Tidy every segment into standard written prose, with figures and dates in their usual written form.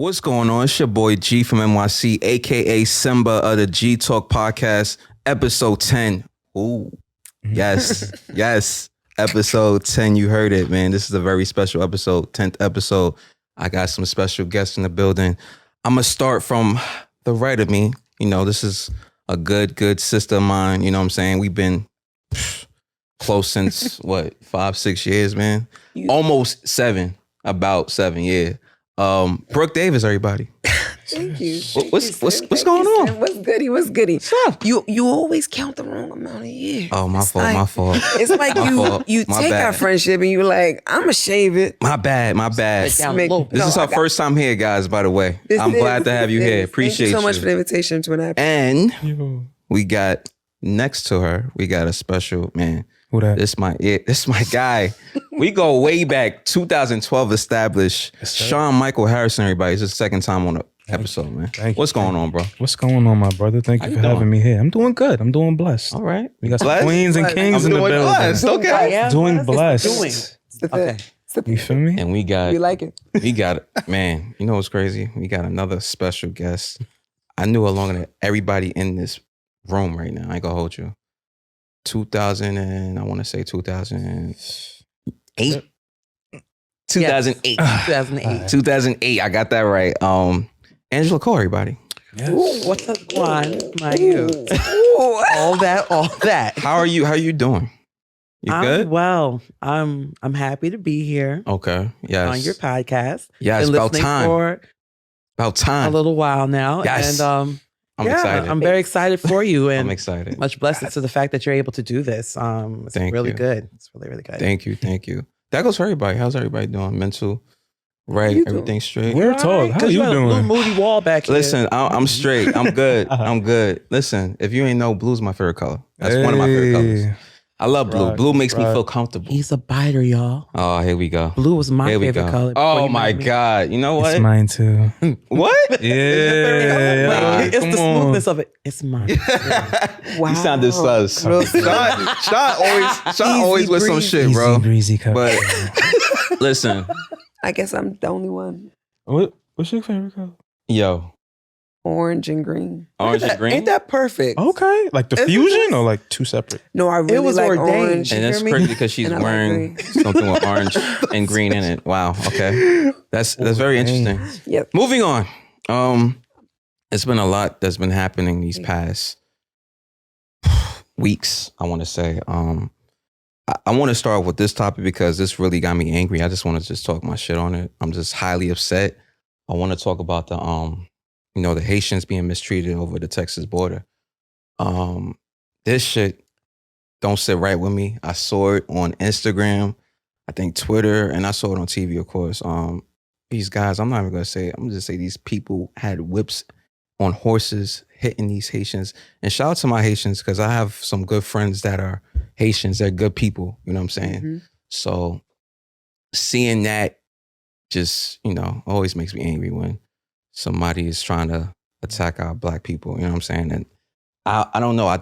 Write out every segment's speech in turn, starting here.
What's going on? It's your boy G from NYC, aka Simba of the G Talk Podcast, episode 10. Ooh, yes, yes, episode 10. You heard it, man. This is a very special episode, 10th episode. I got some special guests in the building. I'm gonna start from the right of me. You know, this is a good sister of mine. You know what I'm saying? We've been close since what, 5-6 years, man. Almost 7, about 7 years. Brooke Davis, everybody. Thank you. What's going on? What's goody? What's goody? What's up? You always count the wrong amount of years. Oh, my fault. It's like you My take bad. our friendship and you're like, I'ma shave it. My bad. This This is our first time here, guys, by the way. I'm glad to have you here. Appreciate you. Thank you so much for the invitation to an episode. And we got next to her, we got a special man. Who that? This my guy. We go way back, 2012 established. Sean Michael Harrison, everybody. It's the second time on the episode, man. Thank you. What's going on, bro? What's going on, my brother? Thank How you you for having doing? me here. I'm doing good. I'm doing blessed. All right. We got some Blessed? queens and kings in the building. Blessed. Okay. Yeah. Doing blessed. It's the thing. It's the You thing. feel me? And we got You like it? man, you know what's crazy? We got another special guest. I knew along that everybody in this room right now, I ain't gonna hold you. 2008. 2008. 2008. 2008. I got that right. Angela Cole, everybody. Yes. What's up, Juan? My you. All that. How are you? How you doing? You I'm good? well. I'm happy to be here Okay. Yes. on your podcast. Yes, Been about listening time. for About time. a little while now. Yes. And I'm excited. I'm very excited for you, and I'm excited. much blessings to the fact that you're able to do this. It's Thank really you. good. It's really good. Thank you. That goes for everybody. How's everybody doing? Mental, right? you doing? Everything straight? We're talk. How you got a little doing? moody wall back here. Listen, I'm straight. I'm good. I'm good. Listen, if you ain't know, blue's my favorite color. That's one of my favorite colors. Hey. I love blue. Right, Blue makes me right. feel comfortable. He's a biter, y'all. Oh, here we go. Blue was my Here we favorite go. color. before Oh you my met me. God. You know what? It's mine too. What? Yeah. Nah, It's the come on. smoothness of it. It's mine. You sounded sus. Real Sean always with some shit, bro. Easy breezy cup. But listen, I guess I'm the only one. What's your favorite color? yo, Orange and green. orange and green. Ain't that perfect? Okay, like the Isn't fusion it? or like two separate? No, I really was like ordained. orange. And that's hear me? crazy because she's And I like wearing green. something with orange and green in it. Wow. Okay. That's very interesting. Yep. Moving on. It's been a lot that's been happening these past weeks, I want to say. I want to start with this topic because this really got me angry. I just want to just talk my shit on it. I'm just highly upset. I want to talk about the Haitians being mistreated over the Texas border. This shit don't sit right with me. I saw it on Instagram, I think Twitter, and I saw it on TV, of course. These guys, I'm not even gonna say it. I'm just say these people had whips on horses hitting these Haitians. And shout out to my Haitians because I have some good friends that are Haitians. They're good people. You know what I'm saying? Mhm. So seeing that just, always makes me angry when somebody is trying to attack our black people. You know what I'm saying? And I don't know. I'm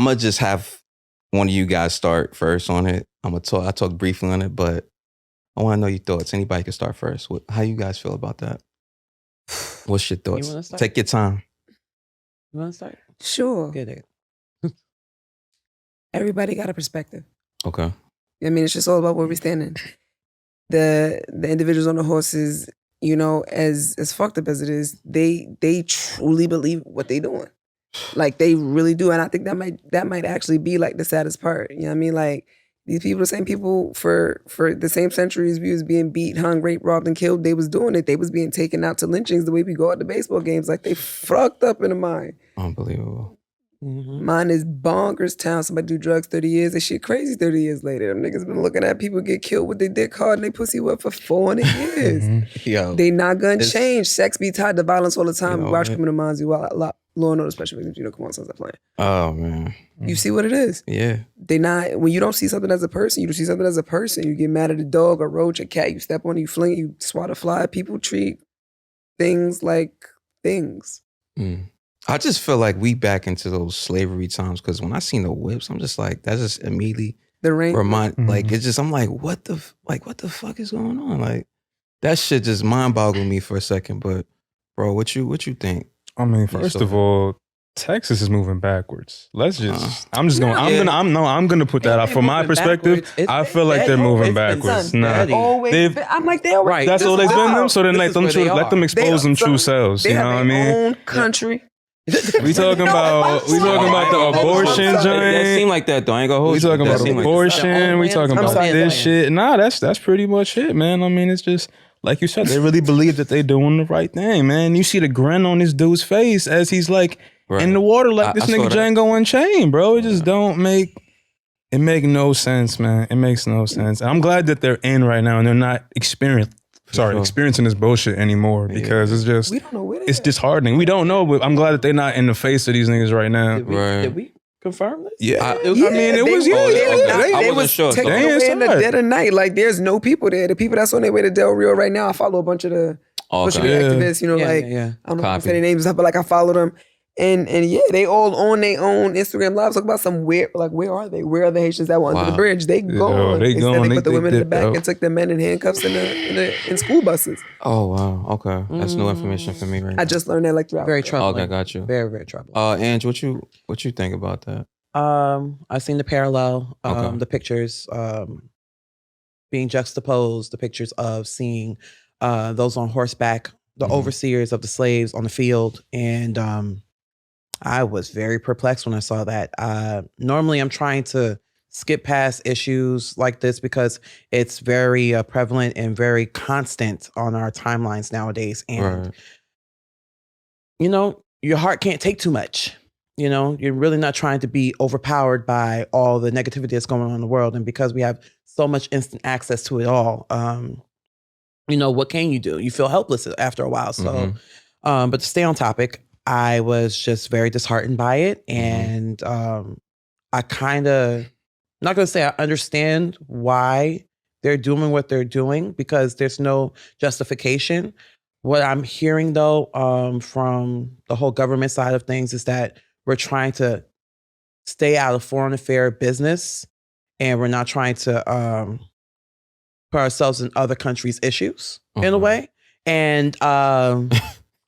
going to just have one of you guys start first on it. I talk briefly on it, but I want to know your thoughts. Anybody can start first. How you guys feel about that? What's your thoughts? wanna start? Take your time. You want to start? Sure. Good. Everybody got a perspective. Okay. I mean, it's just all about where we're standing. The individuals on the horses, as fucked up as it is, they truly believe what they doing. Like they really do. And I think that might actually be like the saddest part. You know what I mean? Like these people, the same people for the same centuries we was being beat, hung, raped, robbed, and killed, they was doing it. They was being taken out to lynchings the way we go out to baseball games. Like they fucked up in the mind. Unbelievable. Mm-hmm. Mine is bonkers town. Somebody do drugs 30 years. That shit crazy 30 years later. Them niggas been looking at people get killed with their dick hard and they pussy wet for 400 years. Mhm. Yo. They not gonna It's- change. Sex be tied to violence all the time. Yo, We watch man. Criminal Minds, you a lot. Law and Order Special Victims, come on, songs are playing. Oh, man. You see what it is. Yeah. They not, when you don't see something as a person, you don't see something as a person. You get mad at a dog, a roach, a cat, you step on it, you fling it, you swat a fly. People treat things like things. Mm. I just feel like we back into those slavery times because when I seen the whips, I'm just like, that just immediately The rain. remind, Mhm. like, it's just, I'm like, what the fuck is going on? Like, That shit just mind boggled me for a second. But bro, what you think? I mean, first of all, Texas is moving backwards. Let's just. I'm gonna put that out from my perspective. I feel like they're moving backwards. Nah, I'm like, they're Right. that's all they've been them. So then This let is them where they let them are. expose them true selves. They You know have what I their mean? own country. We talking about the abortion That joint. seem like that though. I ain't gonna hold We you. talking That about seem like that. abortion. We talking about sorry. this shit. Nah, that's pretty much it, man. I mean, it's just like you said. They really believe that they doing the right thing, man. You see the grin on this dude's face as he's like Right. in the water, like this I saw nigga that. Django Unchained, bro. It just don't make. It make no sense, man. It makes no sense. And I'm glad that they're in right now and they're not experiencing this bullshit anymore because it's just We don't know where it's disheartening. We don't know, but I'm glad that they're not in the face of these niggas right now. Right. Did we confirm this? Yeah, I- I mean, it was they I wasn't was sure, so- taken They away in the inside. dead of night. Like there's no people there. The people that's on their way to Del Rio right now, I follow a bunch of the social Okay. media Yeah. activists. You know, Yeah, like yeah. I don't know if I Copy. say their names up, but like I follow them. And yeah, they all on their own Instagram lives. Talk about some where are they? Where are the Haitians that were under the Wow. bridge? They gone. they Said gone. they put the They women in the dipped back out. and took the men in handcuffs in school buses. Oh wow. Okay. That's new information for me right now. I just learned that like 3 hours Very ago. troubling. Okay, got you. Very, very troubling. Ange, what you think about that? I've seen the parallel, Okay. the pictures being juxtaposed, the pictures of seeing those on horseback, the Mhm. overseers of the slaves on the field. And I was very perplexed when I saw that. Normally, I'm trying to skip past issues like this because it's very prevalent and very constant on our timelines nowadays. And, Right. you know, your heart can't take too much. You know, you're really not trying to be overpowered by all the negativity that's going on in the world. And because we have so much instant access to it all, you know, what can you do? You feel helpless after a while. So, Mhm. but to stay on topic, I was just very disheartened by it. And I kind of, I'm not going to say I understand why they're doing what they're doing because there's no justification. What I'm hearing though, from the whole government side of things is that we're trying to stay out of foreign affair business and we're not trying to put ourselves in other countries' issues in a Mhm. way. And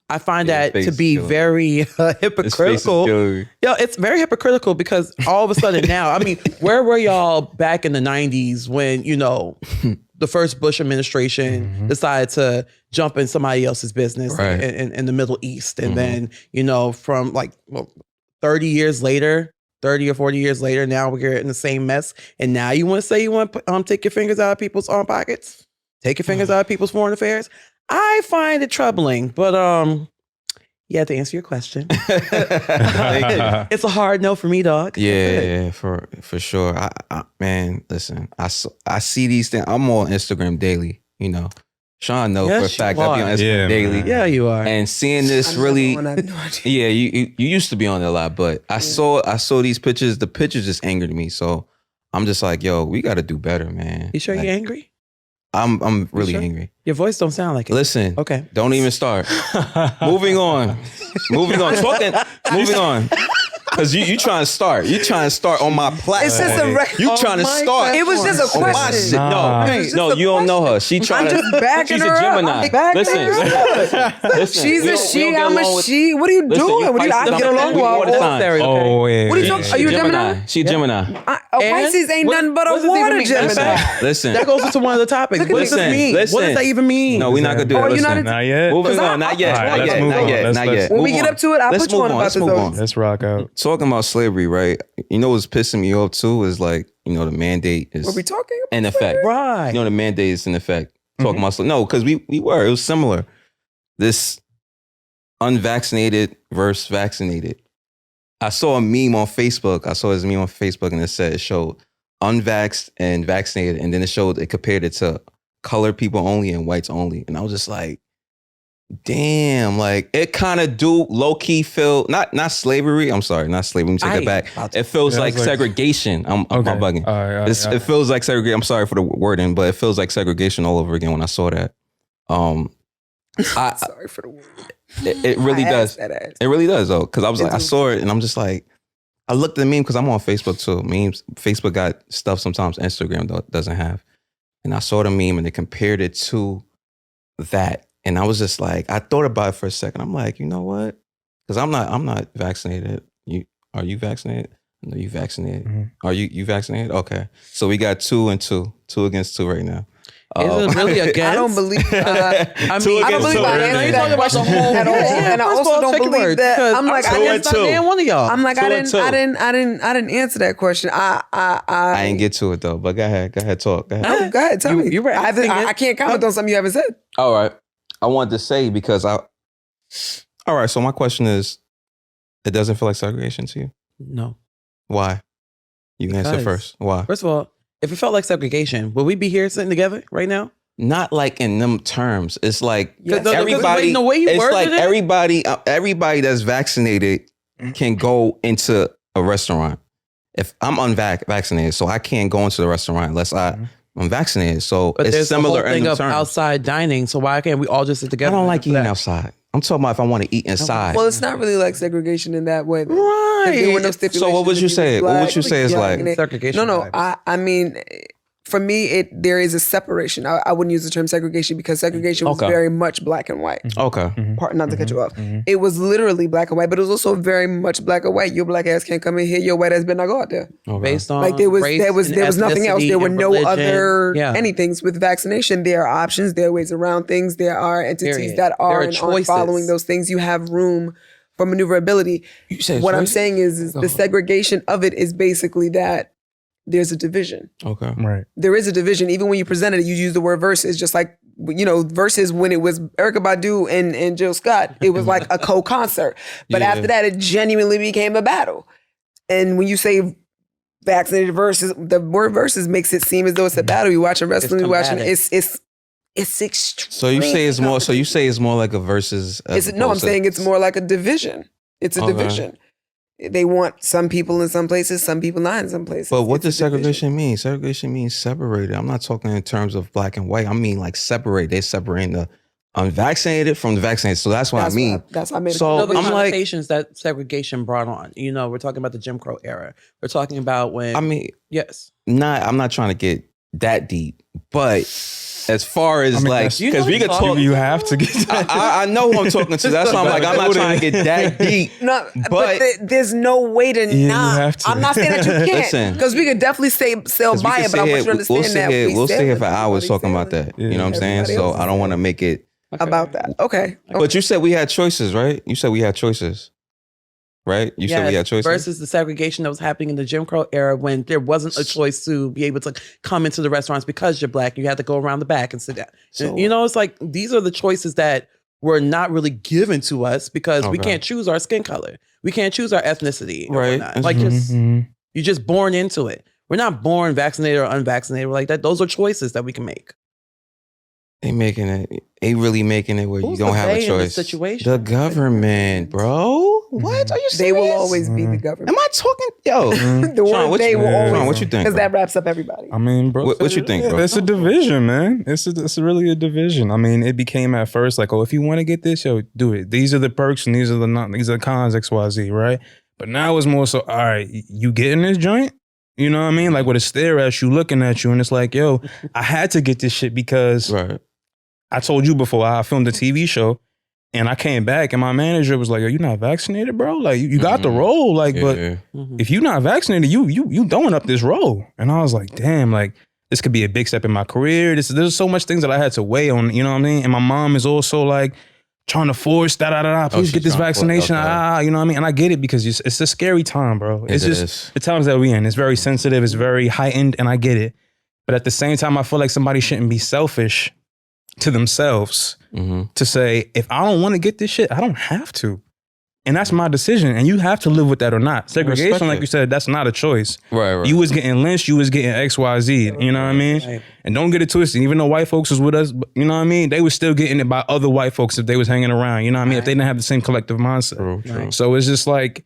I find Yeah, that to face be killing. very His face is hypocritical. killing me. Yo, it's very hypocritical because all of a sudden now, I mean, where were y'all back in the 90s when, you know, the first Bush administration decided to jump in somebody else's business Right. in the Middle East? And Mhm. then, you know, from like 30 years later, 30 or 40 years later, now we're in the same mess. And now you want to say you want to take your fingers out of people's own pockets? Take your fingers out of people's foreign affairs? I find it troubling, but yeah, to answer your question, it's a hard no for me, dog. Yeah, for sure. Man, listen, I see these things. I'm on Instagram daily. You know, Sean knows Yes, for a fact you I be on are. Instagram Yeah, daily. man. Yeah, you are. And seeing this I'm really, never on, I have no idea. yeah, you used to be on it a lot, but I saw these pictures. The pictures just angered me. So I'm just like, yo, we got to do better, man. You sure Like, you're angry? I'm really sure? angry. Your voice don't sound like it. Listen, Okay. don't even start. Moving on. Moving on. Because you trying to start. You trying to start on my platform. It's just a record. You trying to start. It was just a on my question. shit. Nah. No, It was just no, a you don't know her. She trying I'm to. just backing She's her a up. Gemini. I'm backing Listen, her up. listen. She's we a don't- we she, don't get I'm a along with- she. What are you Listen, doing? you What are you, I Pisces get along don't- with all the all. time. Oh, yeah. What are you talking- are you a Gemini? She a Gemini. Pisces ain't nothing but a what does this even water mean? Gemini. Listen. That goes into one of the topics. What does Listen, this mean? listen. What does that even mean? No, we're not gonna do Oh, that. you're not Listen. Not yet. Moving on. Not yet. All right, Not let's yet. move Not on. yet. Let's- Not let's- yet. When we Move get on. up to it, I'll Let's put you move on on. about Let's the move zodiac. on. Let's rock out. Talking about slavery, right? You know what's pissing me off too is like, you know, the mandate is Were we talking? in effect. Right. You know, the mandate is in effect. Mm-hmm. Talking about no, because we were. It was similar. This unvaccinated versus vaccinated. I saw a meme on Facebook. I saw this meme on Facebook, and it showed unvaxxed and vaccinated, and then it compared it to colored people only and whites only, and I was just like, damn, like it kind of do low key feel not slavery. I'm sorry, not slavery. Let me take that back. It feels Yeah, like it's like- segregation. I'm bugging. All right. It feels like segregation. I'm sorry for the wording, but it feels like segregation all over again when I saw that. Sorry for the word. It really I does. asked that ass. It really does though, because I was like, I It's- saw it and I'm just like, I looked at the meme because I'm on Facebook too. Memes, Facebook got stuff sometimes Instagram doesn't have, and I saw the meme and they compared it to that. And I was just like, I thought about it for a second. I'm like, you know what? Because I'm not vaccinated. Are you vaccinated? No, you vaccinated. Mm-hmm. Are you vaccinated? Okay. So we got 2 and 2. 2 against 2 right now. Is it really against? I don't believe. I Two mean, I don't against believe two, I right? answered You're that talking about the question whole at all. And I First of also all, don't check your believe word, that. because I'm like, Two I and didn't. two. Man, one of y'all. I'm like, Two I and didn't answer that question. I didn't get to it though, but go ahead, talk. Go ahead. No, go ahead, tell me. You were asking I it. can't comment on something you haven't said. All right. I wanted to say because all right, so my question is, it doesn't feel like segregation to you? No. Why? You answer Because- first. Why? First of all, if it felt like segregation, would we be here sitting together right now? Not like in them terms. It's like Yes. everybody. The way you It's worded like it? everybody that's vaccinated can go into a restaurant. If I'm unvaccinated, so I can't go into the restaurant unless I'm vaccinated. So But it's there's similar the whole in thing the of terms. outside dining, so why can't we all just sit I together? don't like for eating that? outside. I'm talking about if I want to eat inside. Well, it's not really like segregation in that way. Then. Right. If there were no So stipulations, what would you if say? was What would black, you say is yeah, like? and it- Segregation No. vibes. I mean, for me, there is a separation. I wouldn't use the term segregation because segregation was Okay. very much black and white. Okay. Not to cut you off. It was literally black and white, but it was also very much black and white. Your black ass can't come in here. Your white ass better not go out there. Okay. Based on Like there was race and nothing else. ethnicity There were and no religion. other Yeah. anythings with vaccination. There are options. There are ways around things. There are entities Period. that There are are and aren't choices. following those things. You have room for maneuverability. You said What I'm choices? saying is the segregation of it is basically that there's a division. Okay. Right. There is a division. Even when you presented it, you use the word versus, just like, versus when it was Erykah Badu and Jill Scott, it was like a co-concert. But Yeah. after that, it genuinely became a battle. And when you say vaccinated versus, the word versus makes it seem as though it's a battle. You watching wrestling, you watching combative. it's extreme. So you say it's more. So you say it's more like a versus. No, I'm saying it's more like a division. It's a Okay. division. They want some people in some places, some people not in some places. But what It's a does division. segregation mean? Segregation means separated. I'm not talking in terms of black and white. I mean like separate. They're separating the unvaccinated from the vaccinated. So that's what I mean. That's what I mean. So No, the I'm like, connotations that segregation brought on. We're talking about the Jim Crow era. We're talking about when. I mean, yes. I'm not trying to get that deep, but as far as like, that's- because we could talk. You have to get that. I know who I'm talking to. That's why I'm like, I'm not trying to get that deep. No, But- but there's no way to you not. have to. I'm not saying that you Listen. can't, because we could definitely sail 'Cause we by could it. But I sit want you to here- understand that we'll sit here for hours everybody's talking about sailing. that. You know what I'm saying? Everybody So else is I don't want to make it. about that. Okay. But you said we had choices, right? You said we had choices, right? You said we had choices. Versus the segregation that was happening in the Jim Crow era when there wasn't a choice to be able to come into the restaurants because you're black. You had to go around the back and sit down. So- It's like these are the choices that were not really given to us because we Okay. can't choose our skin color. We can't choose our ethnicity. Or Right. whatnot. Like just Mhm. you're just born into it. We're not born vaccinated or unvaccinated. We're like that. Those are choices that we can make. They making it. They really making it where Who's you don't the have a they in this choice. situation? The government, bro. What are you saying? They will always be the government. Am I talking? Yo, Mhm. The Sean, word what they you, will Yeah. always. Sean, what you think? Because bro? that wraps up everybody. I mean, bro. What you think, bro? It's a division, man. It's really a division. I mean, it became at first like, oh, if you want to get this, yo, do it. These are the perks and these are the cons, XYZ, right? But now it's more so, all right, you getting this joint? You know what I mean? Like with a stare at you, looking at you, and it's like, yo, I had to get this shit because Right. I told you before, I filmed a TV show and I came back and my manager was like, are you not vaccinated, bro? Like you got the Mhm. role. Like, but Yeah. if you're not vaccinated, you throwing up this role. And I was like, damn, like this could be a big step in my career. There's so much things that I had to weigh on, you know what I mean? And my mom is also like trying to force please she's get this trying to force, vaccination. okay. You know what I mean? And I get it because it's a scary time, bro. It's It just is. the times that we in. It's very sensitive. It's very heightened, and I get it. But at the same time, I feel like somebody shouldn't be selfish to themselves Mhm. to say, if I don't want to get this shit, I don't have to. And that's my decision. And you have to live with that or not. Segregation, respect like it. you said, that's not a choice. Right. You was getting lynched, you was getting XYZ. You know what I mean? Right. And don't get it twisted. Even though white folks was with us, you know what I mean? They was still getting it by other white folks if they was hanging around. You know what I mean? If they didn't have the same collective mindset. True. True. Right. So it's just like,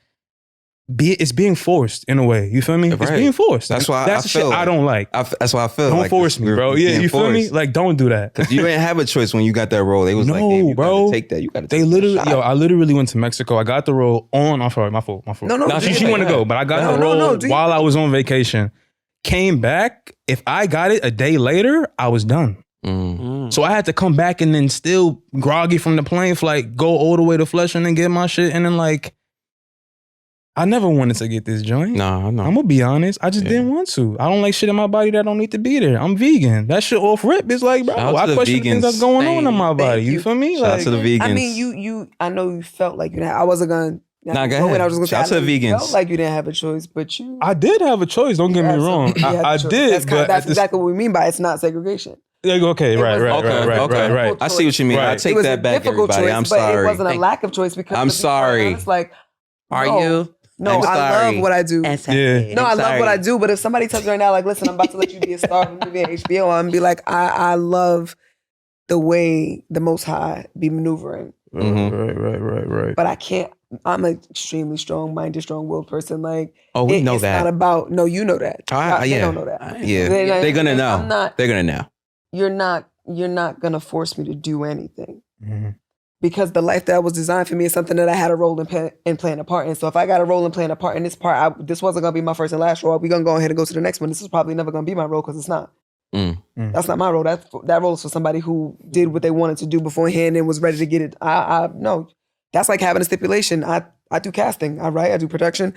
it's being forced in a way. You feel me? It's Right. being forced. That's why That's I the shit feel I don't like. That's why I feel. Don't like force me, bro. Yeah, you feel me? Like, don't do that. Because you didn't have a choice when you got that role. They was like, No, damn, you bro. gotta take that. You gotta. They take literally, that shot. I literally went to Mexico. I got the role on. I'm sorry, my fault. No, No, She, do she you wanted to think- go, but I got No, the no, role no, do you- while I was on vacation. Came back. If I got it a day later, I was done. Mm. So I had to come back and then still groggy from the plane flight, go all the way to Fletcher and then get my shit. And then like, I never wanted to get this joint. Nah, I'm gonna be honest. I just didn't want to. I don't like shit in my body that don't need to be there. I'm vegan. That shit off rip is like, bro, Shout out to I the question the things vegans. that's going on in my body. You you. feel me? Shout out Like, to the vegans. I mean, you. I know you felt like you didn't. I wasn't gonna. Nah, go ahead. I was just Shout out gonna to say, the I know you vegans. felt like you didn't have a choice, but you. I did have a choice. Don't get me wrong. I did, but That's exactly what we mean by it's not segregation. like, okay, right. Okay. I see what you mean. Right. I It take was that a back, difficult everybody. choice, I'm but sorry. it wasn't a lack of choice because I'm to be quite sorry. honest, like, Are no, you? No, I'm I sorry. love what I do. Yeah. No, I love what I do, but if somebody tells me right now, like, listen, I'm about to let you be a star of a movie on HBO, I'm gonna be like, I love the way the Most High be maneuvering. Right. But I can't, I'm an extremely strong-minded, strong-willed person. Like, Oh, we know it's that. not about, no, you know that. They yeah. don't know that. Yeah. They're gonna know. They're gonna know. You're not gonna force me to do anything. Mm-hmm. Because the life that was designed for me is something that I had a role in playing a part in. So if I got a role in playing a part in this part, this wasn't gonna be my first and last role. We're gonna go ahead and go to the next one. This is probably never gonna be my role because it's not. That's not my role. That role is for somebody who did what they wanted to do beforehand and was ready to get it. I no. That's like having a stipulation. I do casting. I write. I do production.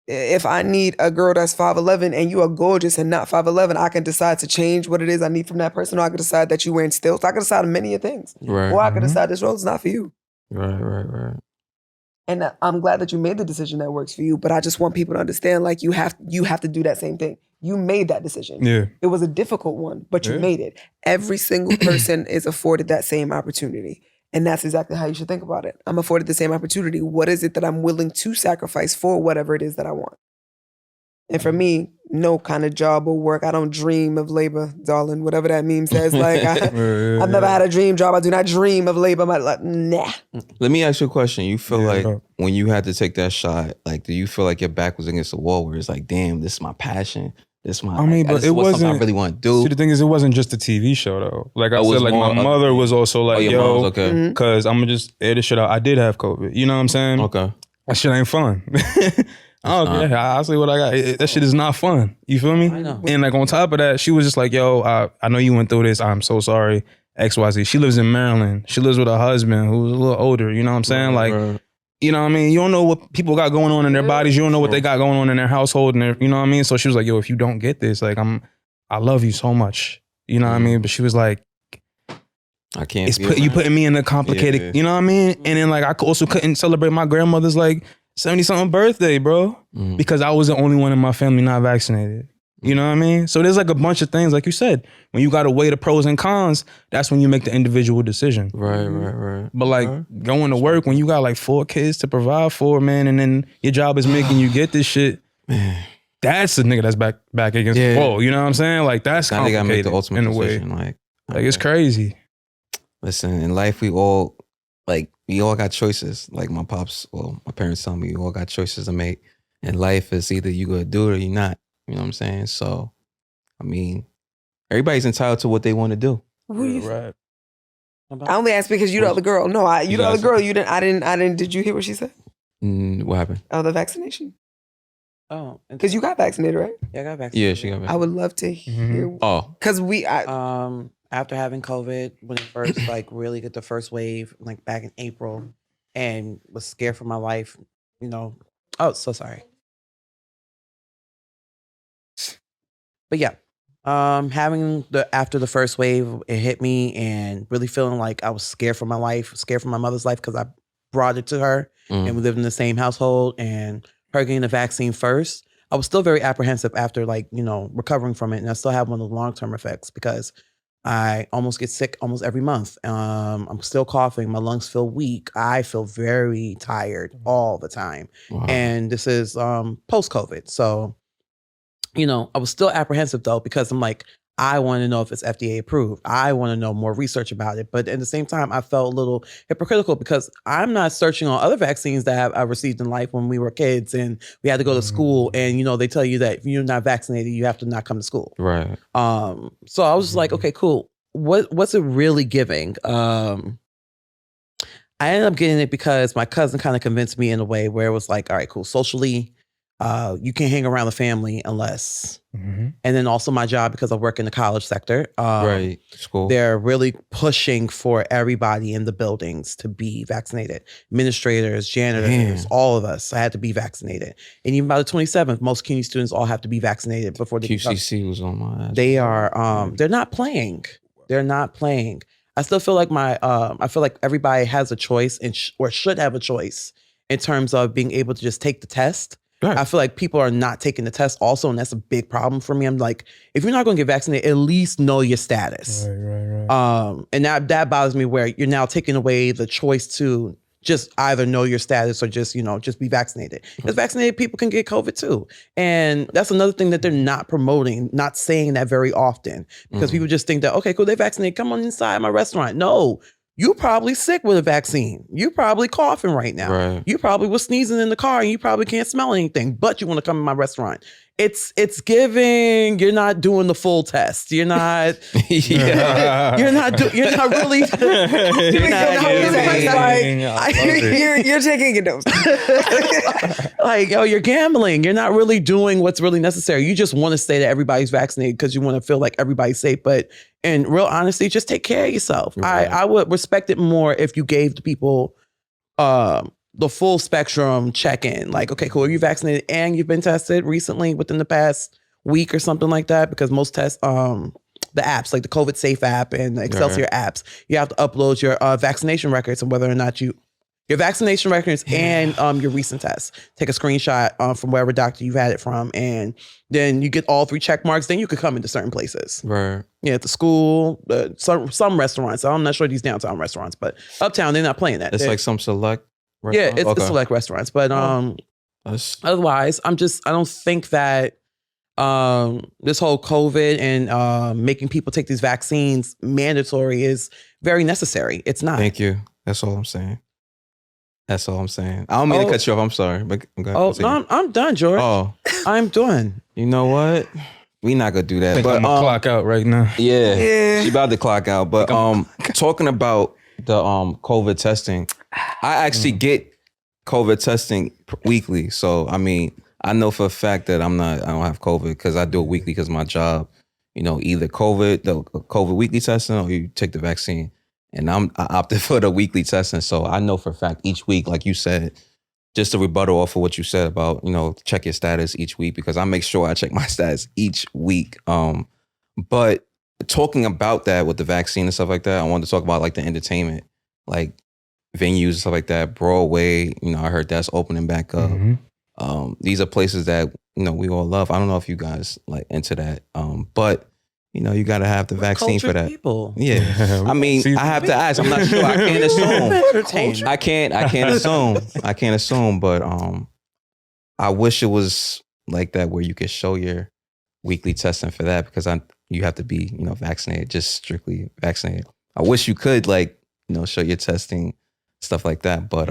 If I need a girl that's 5'11" and you are gorgeous and not 5'11", I can decide to change what it is I need from that person, or I can decide that you're wearing stilts. I can decide on many things. Right. Or I can decide this role is not for you. Right. And I'm glad that you made the decision that works for you, but I just want people to understand, like, you have to do that same thing. You made that decision. Yeah. It was a difficult one, but you made it. Every single person is afforded that same opportunity. And that's exactly how you should think about it. I'm afforded the same opportunity. What is it that I'm willing to sacrifice for whatever it is that I want? And for me, no kind of job or work. I don't dream of labor, darling, whatever that meme says. Like, I've never had a dream job. I do not dream of labor. I'm like, nah. Let me ask you a question. You feel like when you had to take that shot, like, do you feel like your back was against the wall where it's like, damn, this is my passion? This is my, I mean, but it wasn't something I really want to do. See, the thing is, it wasn't just a TV show though. Like I Oh, it said, was like more my mother was also like, your yo, mom's okay. because I'm gonna just air this shit out. I did have COVID. You know what I'm saying? Okay. That shit ain't fun. I don't care. I'll say what I got. That shit is not fun. You feel me? I know. And like on top of that, she was just like, yo, I know you went through this. I'm so sorry. XYZ. She lives in Maryland. She lives with her husband who's a little older. You know what I'm saying? Like, you know what I mean? You don't know what people got going on in their bodies. You don't know what they got going on in their household. And you know what I mean? So she was like, yo, if you don't get this, like, I love you so much. You know what I mean? But she was like, I can't. you putting me in a complicated, you know what I mean? And then like, I also couldn't celebrate my grandmother's like 70-something birthday, bro. Because I was the only one in my family not vaccinated. You know what I mean? So there's like a bunch of things, like you said, when you got to weigh the pros and cons, that's when you make the individual decision. Right. But like going to work when you got like 4 kids to provide for, man, and then your job is making you get this shit, that's a nigga that's back against the wall. You know what I'm saying? Like that's I think I make complicated the ultimate in a way. decision. Like it's crazy. Listen, in life we all got choices. Like my parents tell me we all got choices to make. In life, it's either you gonna do it or you're not. You know what I'm saying? So, I mean, everybody's entitled to what they want to do. Right. I only asked because you the other girl. No, you the other girl. You didn't. I didn't. Did you hear what she said? What happened? Oh, the vaccination. Oh, Because you got vaccinated, right? yeah, I got vaccinated. Yeah, she got I vaccinated. would love to hear. Oh, Because After having COVID, when it first like really got the first wave, like back in April, and was scared for my life, you know. Oh, so sorry. But yeah, having after the first wave, it hit me, and really feeling like I was scared for my life, scared for my mother's life, because I brought it to her, and we lived in the same household, and her getting the vaccine first. I was still very apprehensive after, like, you know, recovering from it, and I still have one of the long-term effects because I almost get sick almost every month. I'm still coughing. My lungs feel weak. I feel very tired all the time. wow. And this is post-COVID. So, you know, I was still apprehensive though, because I'm like, I want to know if it's FDA approved. I want to know more research about it. But at the same time, I felt a little hypocritical because I'm not searching on other vaccines that I've received in life when we were kids and we had to go to school. And, you know, they tell you that if you're not vaccinated, you have to not come to school. Right. So I was just like, okay, cool. What's it really giving? I ended up getting it because my cousin kind of convinced me in a way where it was like, all right, cool. Socially, You can't hang around the family unless. Mhm. And then also my job, because I work in the college sector. Right. School. They're really pushing for everybody in the buildings to be vaccinated. Administrators, janitors, Damn. all of us. I had to be vaccinated. And even by the 27th, most CUNY students all have to be vaccinated before they become. QCC was on my ass. They are, they're not playing. They're not playing. I still feel like I feel like everybody has a choice or should have a choice in terms of being able to just take the test. Right. I feel like people are not taking the test also, and that's a big problem for me. I'm like, if you're not going to get vaccinated, at least know your status. Right. And that bothers me, where you're now taking away the choice to just either know your status or just be vaccinated. Because vaccinated people can get COVID too. And that's another thing that they're not promoting, not saying that very often. Because people just think that, okay, cool, they're vaccinated, come on inside my restaurant. No. You probably sick with a vaccine. You probably coughing right now. Right. You probably was sneezing in the car and you probably can't smell anything, but you want to come in my restaurant. It's giving, you're not doing the full test. You're not, Yeah. you're not really, you're taking a dose. like, yo, you're gambling. You're not really doing what's really necessary. You just want to say that everybody's vaccinated because you want to feel like everybody's safe. But in real honesty, just take care of yourself. Right. I would respect it more if you gave the people the full spectrum check-in. Like, okay, cool, are you vaccinated and you've been tested recently within the past week or something like that? Because most tests, the apps, like the COVID Safe app and the Excelsior apps, you have to upload your vaccination records and whether or not your vaccination records and your recent tests. Take a screenshot from wherever doctor you've had it from, and then you get all 3 check marks. Then you could come into certain places. Right. Yeah, at the school, some restaurants. I'm not sure these downtown restaurants, but uptown they're not playing that. It's like some select Yeah, restaurants? it's select restaurants, but otherwise, I don't think that this whole COVID and making people take these vaccines mandatory is very necessary. It's not. Thank you. That's all I'm saying. I don't mean to cut you off. I'm sorry. But No, I'm done, George. Oh, I'm done. you know what? We not gonna do that. I think But I'm gonna clock out right now. Yeah, she about to clock out. But talking about the COVID testing, I actually get COVID testing weekly. So I mean, I know for a fact that I don't have COVID because I do it weekly because of my job. Either the COVID weekly testing or you take the vaccine. And I opted for the weekly testing. So I know for a fact each week, like you said, just to rebuttal off of what you said about, check your status each week, because I make sure I check my status each week. But talking about that with the vaccine and stuff like that, I wanted to talk about like the entertainment, like venues and stuff like that. Broadway, I heard that's opening back up. Mm-hmm. These are places that, we all love. I don't know if you guys like into that. But you got to have the vaccine for that. People. Yeah. I mean, I have to ask. I'm not sure. I can't assume. I can't assume. But I wish it was like that where you could show your weekly testing for that, because you have to be, vaccinated, just strictly vaccinated. I wish you could show your testing, stuff like that. But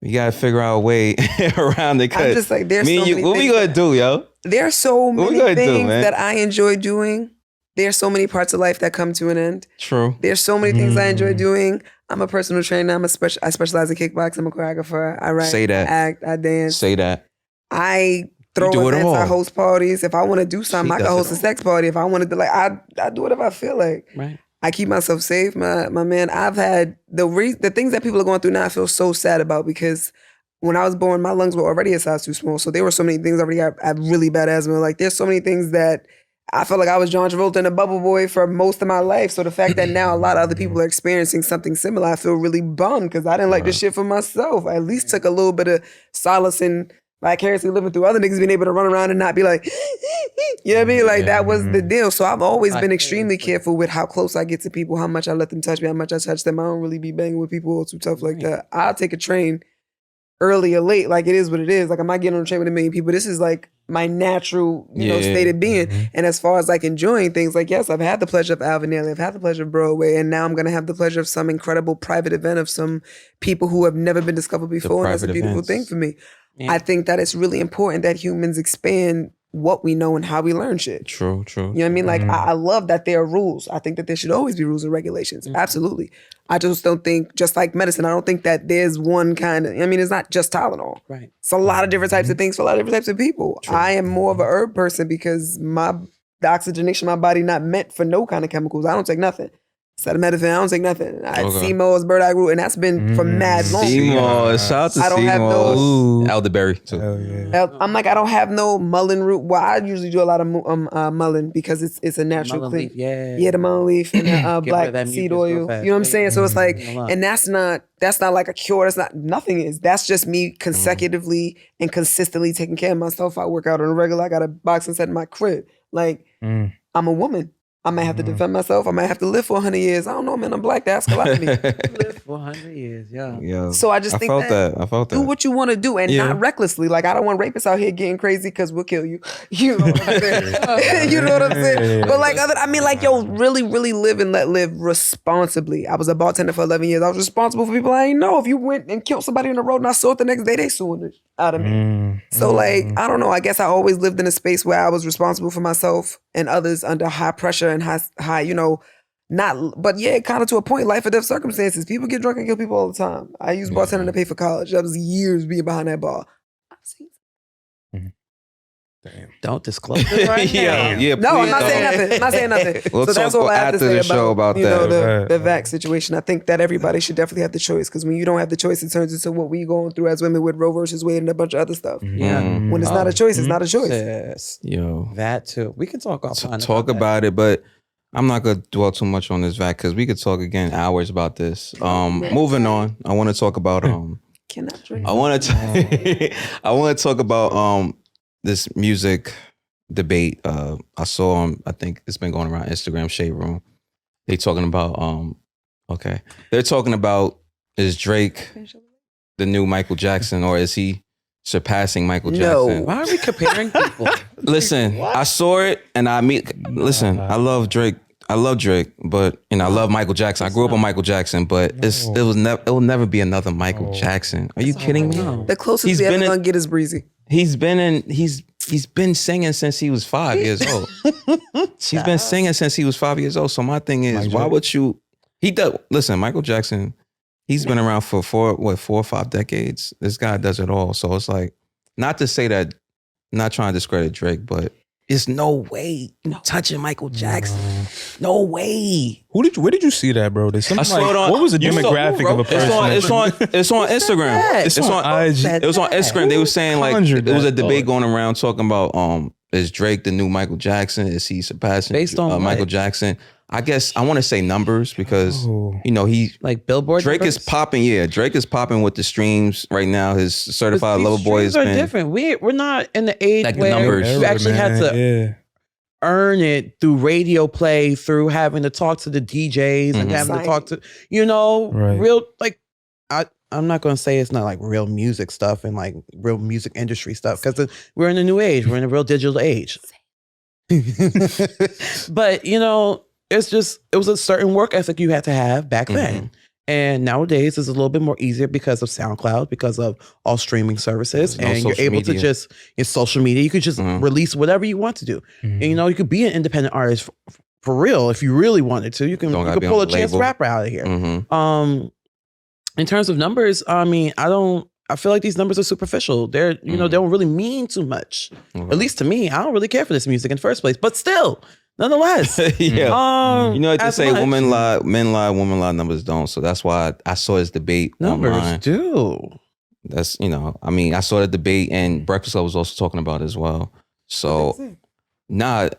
we got to figure out a way around it. I'm just like, there's me so and you, many what we things gonna do, yo? There are so What we many gonna do, things man? that I enjoy doing. There's so many parts of life that come to an end. True. There's so many things I enjoy doing. I'm a personal trainer. I specialize in kickboxing. I'm a choreographer. I write. Say that. I act. I dance. Say that. I throw do it events. all. I host parties. If I want to do something, She I can does it host a all. sex party. If I want to do I do whatever I feel like. Right. I keep myself safe. My man, I've had the things that people are going through now I feel so sad about, because when I was born, my lungs were already a size too small. So there were so many things already. I had really bad asthma. Like, there's so many things that I felt like I was John Travolta and a bubble boy for most of my life. So the fact that now a lot of other people are experiencing something similar, I feel really bummed, because I didn't like this shit for myself. I at least took a little bit of solace in vicariously living through other niggas being able to run around and not be like, you know what I mean? Like, that was the deal. So I've always been extremely careful with how close I get to people, how much I let them touch me, how much I touch them. I don't really be banging with people who are too tough like that. I'll take a train early or late, like it is what it is. Like, I'm not getting on a train with a million people. This is like my natural, state of being. And as far as like enjoying things, like, yes, I've had the pleasure of Alvin Ailey, I've had the pleasure of Broadway, and now I'm gonna have the pleasure of some incredible private event of some people who have never been discovered before. And that's a private beautiful events. thing for me. Yeah. I think that it's really important that humans expand what we know and how we learn shit. True. You know what I mean? Like, I love that there are rules. I think that there should always be rules and regulations. Absolutely. I just don't think, just like medicine, I don't think that there's one kind of, I mean, it's not just Tylenol. Right. It's a lot of different types of things for a lot of different types of people. I am more of a herb person because the oxygenation of my body not meant for no kind of chemicals. I don't take nothing. Acetaminophen, I don't take nothing. I had CMOS, burdock root, and that's been for mad long. CMOS, shout out to I don't have those. CMOS. Elderberry, too. Hell yeah. I'm like, I don't have no mullein root. Well, I usually do a lot of mullein because it's a natural Mullein thing. leaf, yeah. Yeah, the mullein leaf and the Get rid of black that seed mucus real oil. You fast. know what I'm saying? So it's like, A lot. and that's not like a cure. That's not, nothing is. That's just me consecutively and consistently taking care of myself. I work out on a regular. I got a boxing set in my crib. Like, I'm a woman. I might have to defend myself. I might have to live for 100 years. I don't know, man. I'm black. That's a lot of me. Live for 100 years, yeah. So I just think I felt that. do what you want to do and not recklessly. Like, I don't want rapists out here getting crazy because we'll kill you. You know what I'm saying? You know what I'm saying? But like really, really live and let live responsibly. I was a bartender for 11 years. I was responsible for people I didn't know. If you went and killed somebody on the road and I saw it the next day, they suing it out of me. So like, I don't know. I guess I always lived in a space where I was responsible for myself and others under high pressure and high, you know, but kind of to a point, life or death circumstances. People get drunk and kill people all the time. I used bartending to pay for college. That was years being behind that bar. I've seen. Damn. Don't disclose it right now. Yeah, No, I'm not saying nothing. I'm not saying nothing. We'll so that's talk all I have to after say the show about you know, that. the vax situation. I think that everybody should definitely have the choice because when you don't have the choice, it turns into what we going through as women with Roe versus Wade and a bunch of other stuff. Yeah. When it's not a choice, it's not a choice. Yes. Yo. That too. We can talk offline. Talk about it, but I'm not gonna dwell too much on this vac because we could talk again hours about this. Moving on, I want to talk about Cannot drink. I want to talk about this music debate. I saw I think it's been going around Instagram Shade Room. They talking about they're talking about, is Drake the new Michael Jackson or is he surpassing Michael Jackson? Why are we comparing people? Listen, I saw it and I love Drake. I love Drake, but I love Michael Jackson. I grew up on Michael Jackson, but it will never be another Michael Jackson. Are you kidding me? The closest we ever gonna get is Breezy. He's been singing since he was 5 years old. He's been singing since he was 5 years old. So my thing is, why would you? Listen, Michael Jackson. He's been around for 4 or 5 decades. This guy does it all. So it's like, not to say that, not trying to discredit Drake, but it's no way touching Michael Jackson. No way. Where did you see that, bro? There's something what was the demographic of a person? It's on Instagram. It's on IG. It was on Instagram. They were saying like it was a debate going around talking about is Drake the new Michael Jackson? Is he surpassing Based on Michael Jackson? I guess I want to say numbers because he like Billboard. Drake numbers? is popping. Yeah, Drake is popping with the streams right now. His Certified Lover Boy has are been different. We're not in the age like the where numbers. you actually had to earn it through radio play, through having to talk to the DJs and having to talk to real like. I'm not going to say it's not like real music stuff and like real music industry stuff because we're in a new age. We're in a real digital age. But it was a certain work ethic you had to have back then. And nowadays it's a little bit more easier because of SoundCloud, because of all streaming services. And you're able to just, in social media, you could just release whatever you want to do. And you could be an independent artist for real if you really wanted to. You can pull a Chance the Rapper out of here. In terms of numbers, I mean, I feel like these numbers are superficial. They're, they don't really mean too much. At least to me, I don't really care for this music in the first place. But still, nonetheless. What they say, women lie, men lie, women lie, numbers don't. So that's why I saw this debate numbers online. Do. That's, I saw the debate and Breakfast Club was also talking about it as well. So, Charlamagne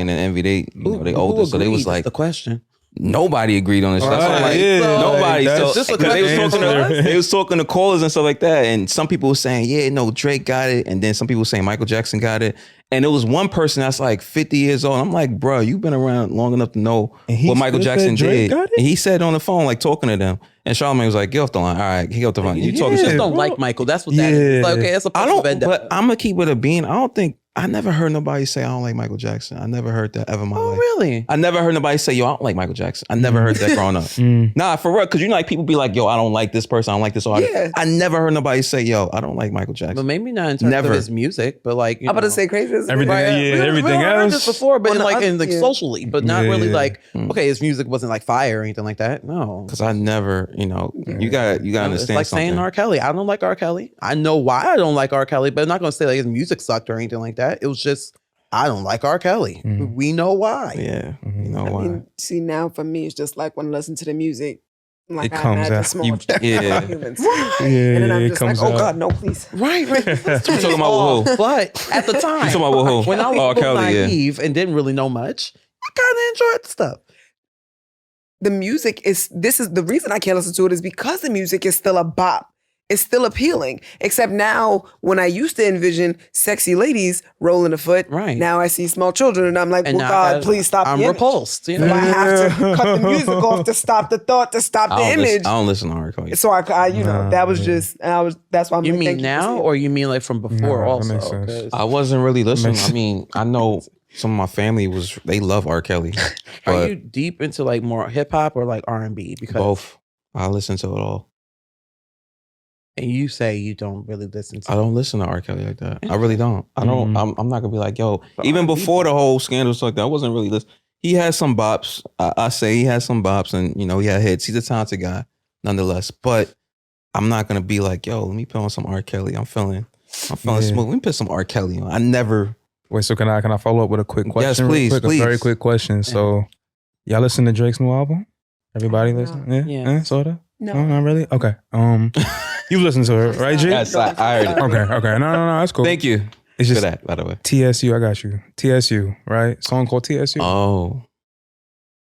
and Envy, they older. So they was like, the question. Nobody agreed on this. That's why I'm like, nobody. So they was talking to callers and stuff like that, and some people were saying, Drake got it, and then some people were saying Michael Jackson got it, and it was one person that's like 50 years old. I'm like, bro, you've been around long enough to know what Michael Jackson did. And he said on the phone, like talking to them, and Charlamagne was like, get off the line. All right, get off the line. You talking shit. Just don't like Michael. That's what that is. Like, okay, that's a but I'm gonna keep it a bean. I don't think I never heard nobody say I don't like Michael Jackson. I never heard that ever in my life. Really? I never heard nobody say, yo, I don't like Michael Jackson. I never heard that growing up. Nah, for real. Because you know, like people be like, yo, I don't like this person. I don't like this artist. Yeah. I never heard nobody say, yo, I don't like Michael Jackson. But maybe not in terms Never. of his music, but like, you I'm about to know. say crazy. Everything, everything I heard this else. before, but On the in like yeah. socially, but not Yeah, really yeah. like, okay, his music wasn't like fire or anything like that. No. Because I never, you know, you got to It's understand like something. saying R. Kelly. I don't like R. Kelly. I know why I don't like R. Kelly, but I'm not going to say like his music sucked or anything like that. It was just, I don't like R. Kelly. We know why. Yeah, you know I why. mean, see, now for me, it's just like when I listen to the music, like It I comes imagine out. small You- yeah. humans. Yeah, And then I'm it just like, comes oh out. God, no, please. Right. You talking about who? But at the time, You talking about who? when I was R. a little Kelly, yeah. naive and didn't really know much, I kind of enjoyed the stuff. The music is, this is the reason I can't listen to it is because the music is still a bop. It's still appealing. Except now, when I used to envision sexy ladies rolling a foot, Right. now I see small children and I'm like, And well, now God, please stop I'm the image. repulsed. You So know? I have to cut the music off to stop the thought, to stop the image. I don't listen to R. Kelly. So I you know, Nah, that was yeah. just, and I was, that's why I'm You like, mean thank now, you for or you mean like from before No, that also? makes sense. 'Cause I wasn't really listening. Makes- I mean, I know some of my family they love R. Kelly. Are But you deep into like more hip hop or like R&B? Because both. I listen to it all. and you say you don't really listen to. I don't listen to R. Kelly like that. I really don't. I don't. Mhm. I'm not gonna be like, yo. But Even R&B before the whole scandal stuff, like that, I wasn't really listening. He has some bops. I say he has some bops, and you know he had hits. He's a talented guy, nonetheless. But I'm not gonna be like, yo, let me put on some R. Kelly. I'm feeling Yeah. smooth. Let me put some R. Kelly on. I never. Wait, so can I follow up with a quick question? Yes, real please, quick? please. A very quick question. So, y'all listen to Drake's new album? Everybody No. listen? Yeah, Yeah. sorta. No. No, not really. Okay. You listened to it, right, G? Yes, I heard it. Okay. No, that's cool. Thank you It's for just that, by the way. TSU. I got you. TSU, right? Song called TSU. Oh,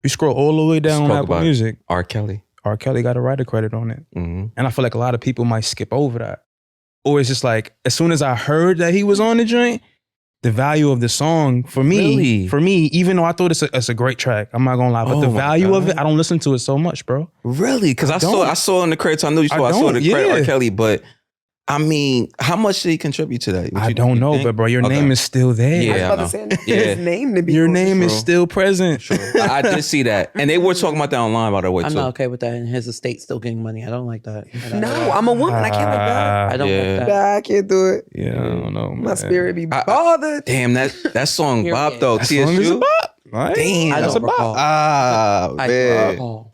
You scroll all the way down on Let's talk Apple about it. Music. R. Kelly. R. Kelly got a writer credit on it, hmm and I feel like a lot of people might skip over that, or it's just like as soon as I heard that he was on the joint, the value of the song for me, Really? even though I thought it's a great track, I'm not gonna lie, but Oh the my value of God. it, I don't listen to it so much, bro. Really? Because I don't. saw in the credits. I know you saw. I saw don't, the credit yeah. R. Kelly, but I mean, how much did he contribute to that? I don't know, but bro, your name is still there. Yeah. I was about I to say, Yeah. his name to be Your on. name is True. still present. I did see that, and they were talking about that online, by the way, I'm too. not okay with that. And his estate still getting money. I don't like that. No, I'm a woman. I can't like that. I don't Yeah. like that. I can't do it. Yeah, I don't know, man. My spirit be I- bothered. Damn, that song, Here- Bob though, That song is a TSU. bop, right? Damn, I that's don't a bop. recall. Ah, I man. recall.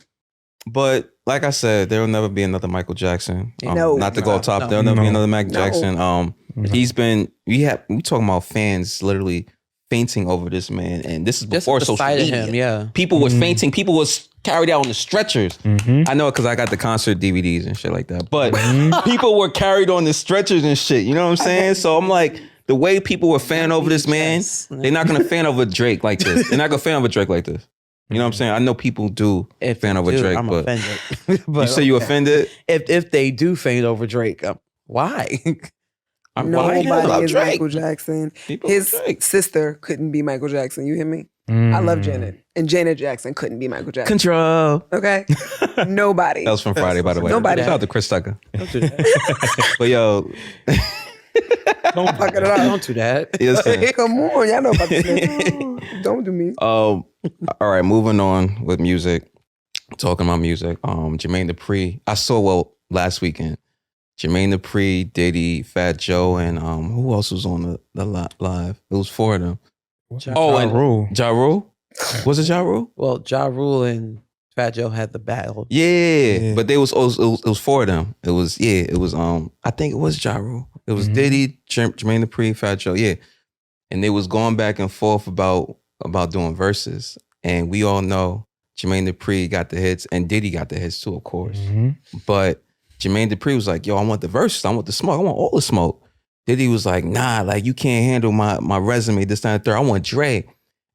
But like I said, there will never be another Michael Jackson. No. Not to go No, top. no. There'll never be No. another Michael No. Jackson. No. He's been. We talking about fans literally fainting over this man, and this is Just before the social sight of media. him, yeah. People was fainting. People was carried out on the stretchers. Mm-hmm. I know because I got the concert DVDs and shit like that. But people were carried on the stretchers and shit. You know what I'm saying? So I'm like, the way people were fan over this man, they're not gonna fan over Drake like this. They're not gonna fan over Drake like this. You know what I'm saying? I know people do If fan they over do, Drake, I'm but offended. But you say you okay. offended? If they do faint over Drake, why? I'm why you Nobody love is Drake? Michael Jackson. People His love Drake. sister couldn't be Michael Jackson. You hear me? I Mm. love Janet. And Janet Jackson couldn't be Michael Jackson. Control. Okay? Nobody. That was from Friday, by the way. Nobody. Shout out to Chris Tucker. Don't do that. But yo, Don't fuck it up. Don't do that. listen. Come on. Y'all know about this. Man. Don't do me. All right, moving on with music. Talking about music. Jermaine Dupri. I saw last weekend. Jermaine Dupri, Diddy, Fat Joe, and who else was on the live? It was four of them. Oh, and Rule. Ja Rule? Was it Ja Rule? Well, Ja Rule and Fat Joe had the battle. Yeah, but it was four of them. It was I think it was Ja Rule. It was Mhm. Diddy, Jermaine Dupri, Fat Joe, yeah. And they was going back and forth about doing verses. And we all know Jermaine Dupri got the hits and Diddy got the hits too, of course. Mhm. But Jermaine Dupri was like, yo, I want the verses. I want the smoke. I want all the smoke. Diddy was like, nah, like you can't handle my resume this time, third. I want Dre.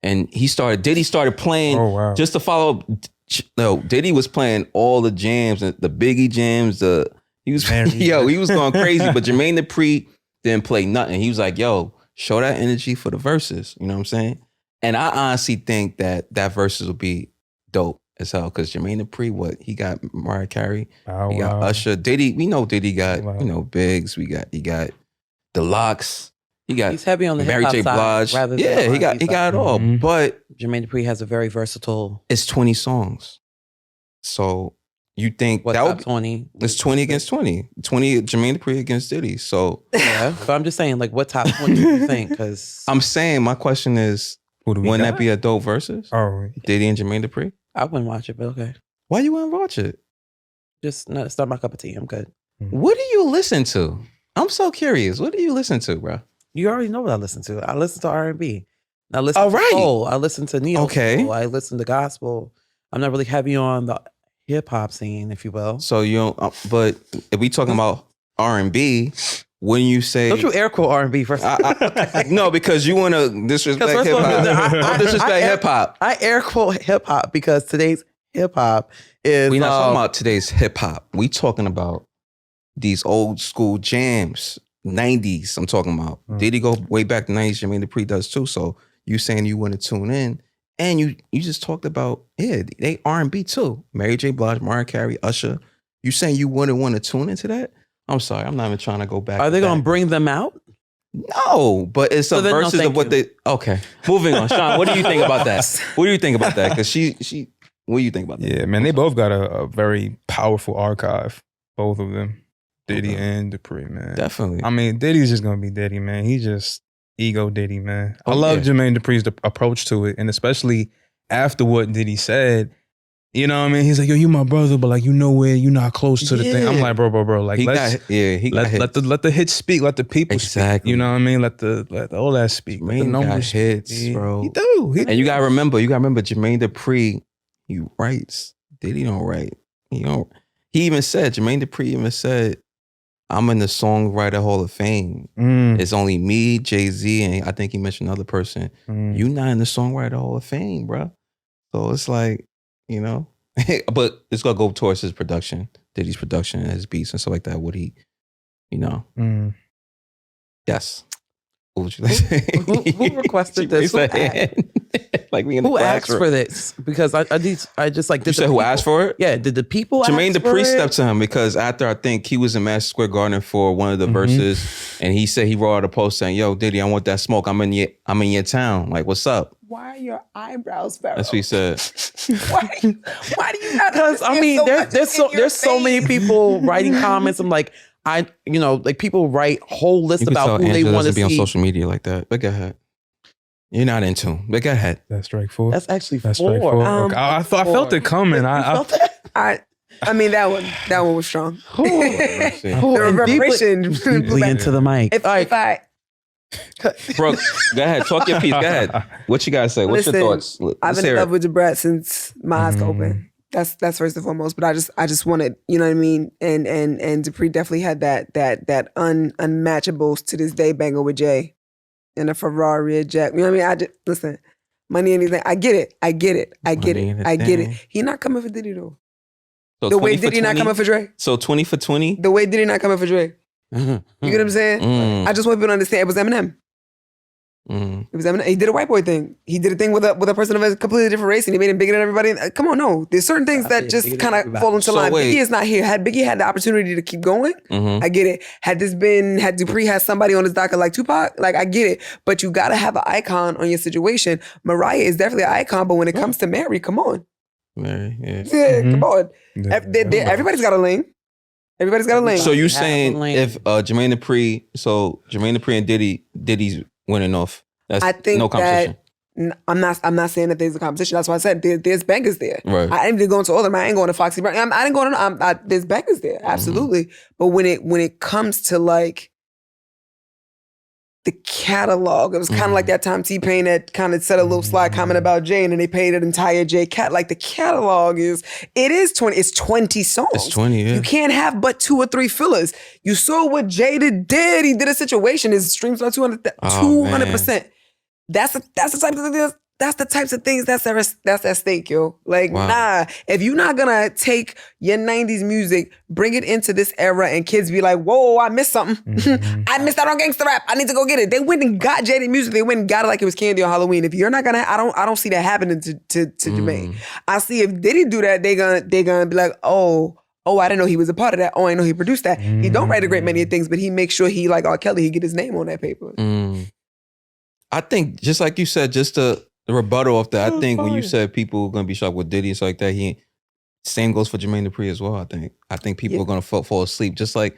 And Diddy started playing Oh, wow. just to follow up. No, Diddy was playing all the jams, the Biggie jams, he was going crazy. But Jermaine Dupri didn't play nothing. He was like, yo, show that energy for the verses. You know what I'm saying? And I honestly think that verses will be dope as hell. Cause Jermaine Dupri, he got Mariah Carey, Oh, he got wow. Usher, Diddy. We know Diddy got, Wow. Biggs. He got the Locks. He's heavy on the Mary hip-hop J. side Blige. rather than Yeah, the he got R&B it all. Mhm. But Jermaine Dupri has a very versatile. it's 20 songs. So you think What that top would 20? it's 20 against 20. 20 Jermaine Dupri against Diddy. So Yeah, but I'm just saying, like, what top 20 do you think? Because I'm saying my question is, Who do we wouldn't got? that be a dope versus Oh, Diddy and Jermaine Dupri? I wouldn't watch it, but okay. Why you wouldn't watch it? Just no, it's not my cup of tea. I'm good. What do you listen to? I'm so curious. What do you listen to, bro? You already know what I listen to. I listen to R&B. I listen All to right. soul. I listen to neo Okay. soul. I listen to gospel. I'm not really heavy on the hip hop scene, if you will. So you don't, but if we talking about R&B, wouldn't you say? Don't you air quote R&B first? No, because you want to disrespect First hip of all, hop. Disrespect hip hop. I air quote hip hop because today's hip hop is. We not talking about today's hip hop. We talking about these old school jams, 90s. I'm talking about. Did he go way back to 90s? Jermaine Dupri does too. So you saying you want to tune in, and you just talked about they R&B too. Mary J. Blige, Mariah Carey, Usher. You saying you wouldn't want to tune into that? I'm sorry, I'm not even trying to go back. Are they going to bring them out? No, but it's a versus of what they. Okay, moving on. Sean, what do you think about that? What do you think about that? Because she. What do you think about that? yeah, man, they both got a very powerful archive. Both of them, Diddy and Dupri, man. Definitely. I mean, Diddy's just gonna be Diddy, man. He just ego Diddy, man. I Oh, love yeah. Jermaine Dupri's approach to it, and especially after what Diddy said. You know what I mean? He's like, yo, you my brother, but like, you know where you're not close to the thing. I'm Yeah. like, bro. Like, he let's got hit. let the hits speak, let the people Exactly. speak. You know what I mean? Let all that speak. Let the Jermaine got numbers hits, speak. bro. He do. And you gotta remember, Jermaine Dupri, he writes. Diddy don't write. He even said, Jermaine Dupri even said, I'm in the Songwriter Hall of Fame. It's only me, Jay-Z, and I think he mentioned another person. You not in the Songwriter Hall of Fame, bro. So it's like, but it's gonna go towards his production, Diddy's production and his beats and stuff like that. Would he, Yes. What would you like to say? Who requested this? Like me in the Who asked classroom. for this? Because I just like. You said who asked for it? Yeah, did the people Jermaine ask for Dupri it? stepped to him because after I think he was in Madison Square Garden for one of the verses, and he said he wrote out a post saying, "Yo, Diddy, I want that smoke. I'm in your town. Like, what's up?" Why are your eyebrows furrowed? That's what he said. Why do you not? Because I mean, there's so many people writing comments. I'm like, like people write whole lists You can about tell who they Angela want to doesn't be on see. social media like that. But go ahead. You're not in tune. But go ahead. That's straightforward. That's actually That's four. straightforward. Okay. I felt it coming. You felt that? I mean that one was strong. Let's see. The reverberation Deeply into the mic. If I Brooke, go ahead. Talk your piece. Go ahead. What you guys say? What's Listen, your thoughts? I've been in love with Debrat since my eyes could open. That's first and foremost. But I just wanted, you know what I mean? And Dupri definitely had that unmatchables to this day banger with Jay and a Ferrari, a Jack. You know what I mean? Listen, money anything. I get it. He not coming for Diddy though. So The way 20 for Diddy not 20? coming for Dre. So 20 for 20? The way Diddy not coming for Dre. You get what I'm saying? I just want people to understand it was Eminem. It was Eminem. He did a white boy thing. He did a thing with a person of a completely different race, and he made him bigger than everybody. Come on, no. There's certain things that just kind of fall into line. wait. Biggie is not here. Had Biggie had the opportunity to keep going, I get it. Had Dupri had somebody on his docket like Tupac, like I get it. But you gotta have an icon on your situation. Mariah is definitely an icon, but when it comes to Mary, come on. Mary, yeah. Yeah, come on. Yeah. Everybody's got a lane. Everybody's got a lane. So you Half saying a lane. if Jermaine Dupri and Diddy's winning off, that's I think no competition. I'm not saying that there's a competition. That's why I said there's bangers there. Right. I didn't even go into all of them. I ain't going to Foxy Brown. I didn't go into. There's bangers there, absolutely. But when it comes to like the catalog, it was kind of like that time T-Pain had kind of said a little sly comment about Jay, and then they paid an entire Jay cat. Like the catalog is 20. It's 20 songs. It's 20, yeah. You can't have but 2 or 3 fillers. You saw what Jada did. He did a situation. His streams are 200%. That's the types of things that's at stake, yo. Like, nah, if you're not gonna take your 90s music, bring it into this era, and kids be like, whoa, I missed something. I missed out on gangster rap. I need to go get it. They went and got Jada music. They went and got it like it was candy on Halloween. If you're not gonna, I don't see that happening to Jermaine. I see if Diddy do that, they gonna be like, oh, I didn't know he was a part of that. Oh, I know he produced that. He don't write a great many things, but he makes sure he, like R. Kelly, he get his name on that paper. I think just like you said, just the rebuttal of that. I think when you fire. said people are gonna be shocked with Diddy and stuff like that, same goes for Jermaine Dupri as well. I think people are gonna fall asleep, just like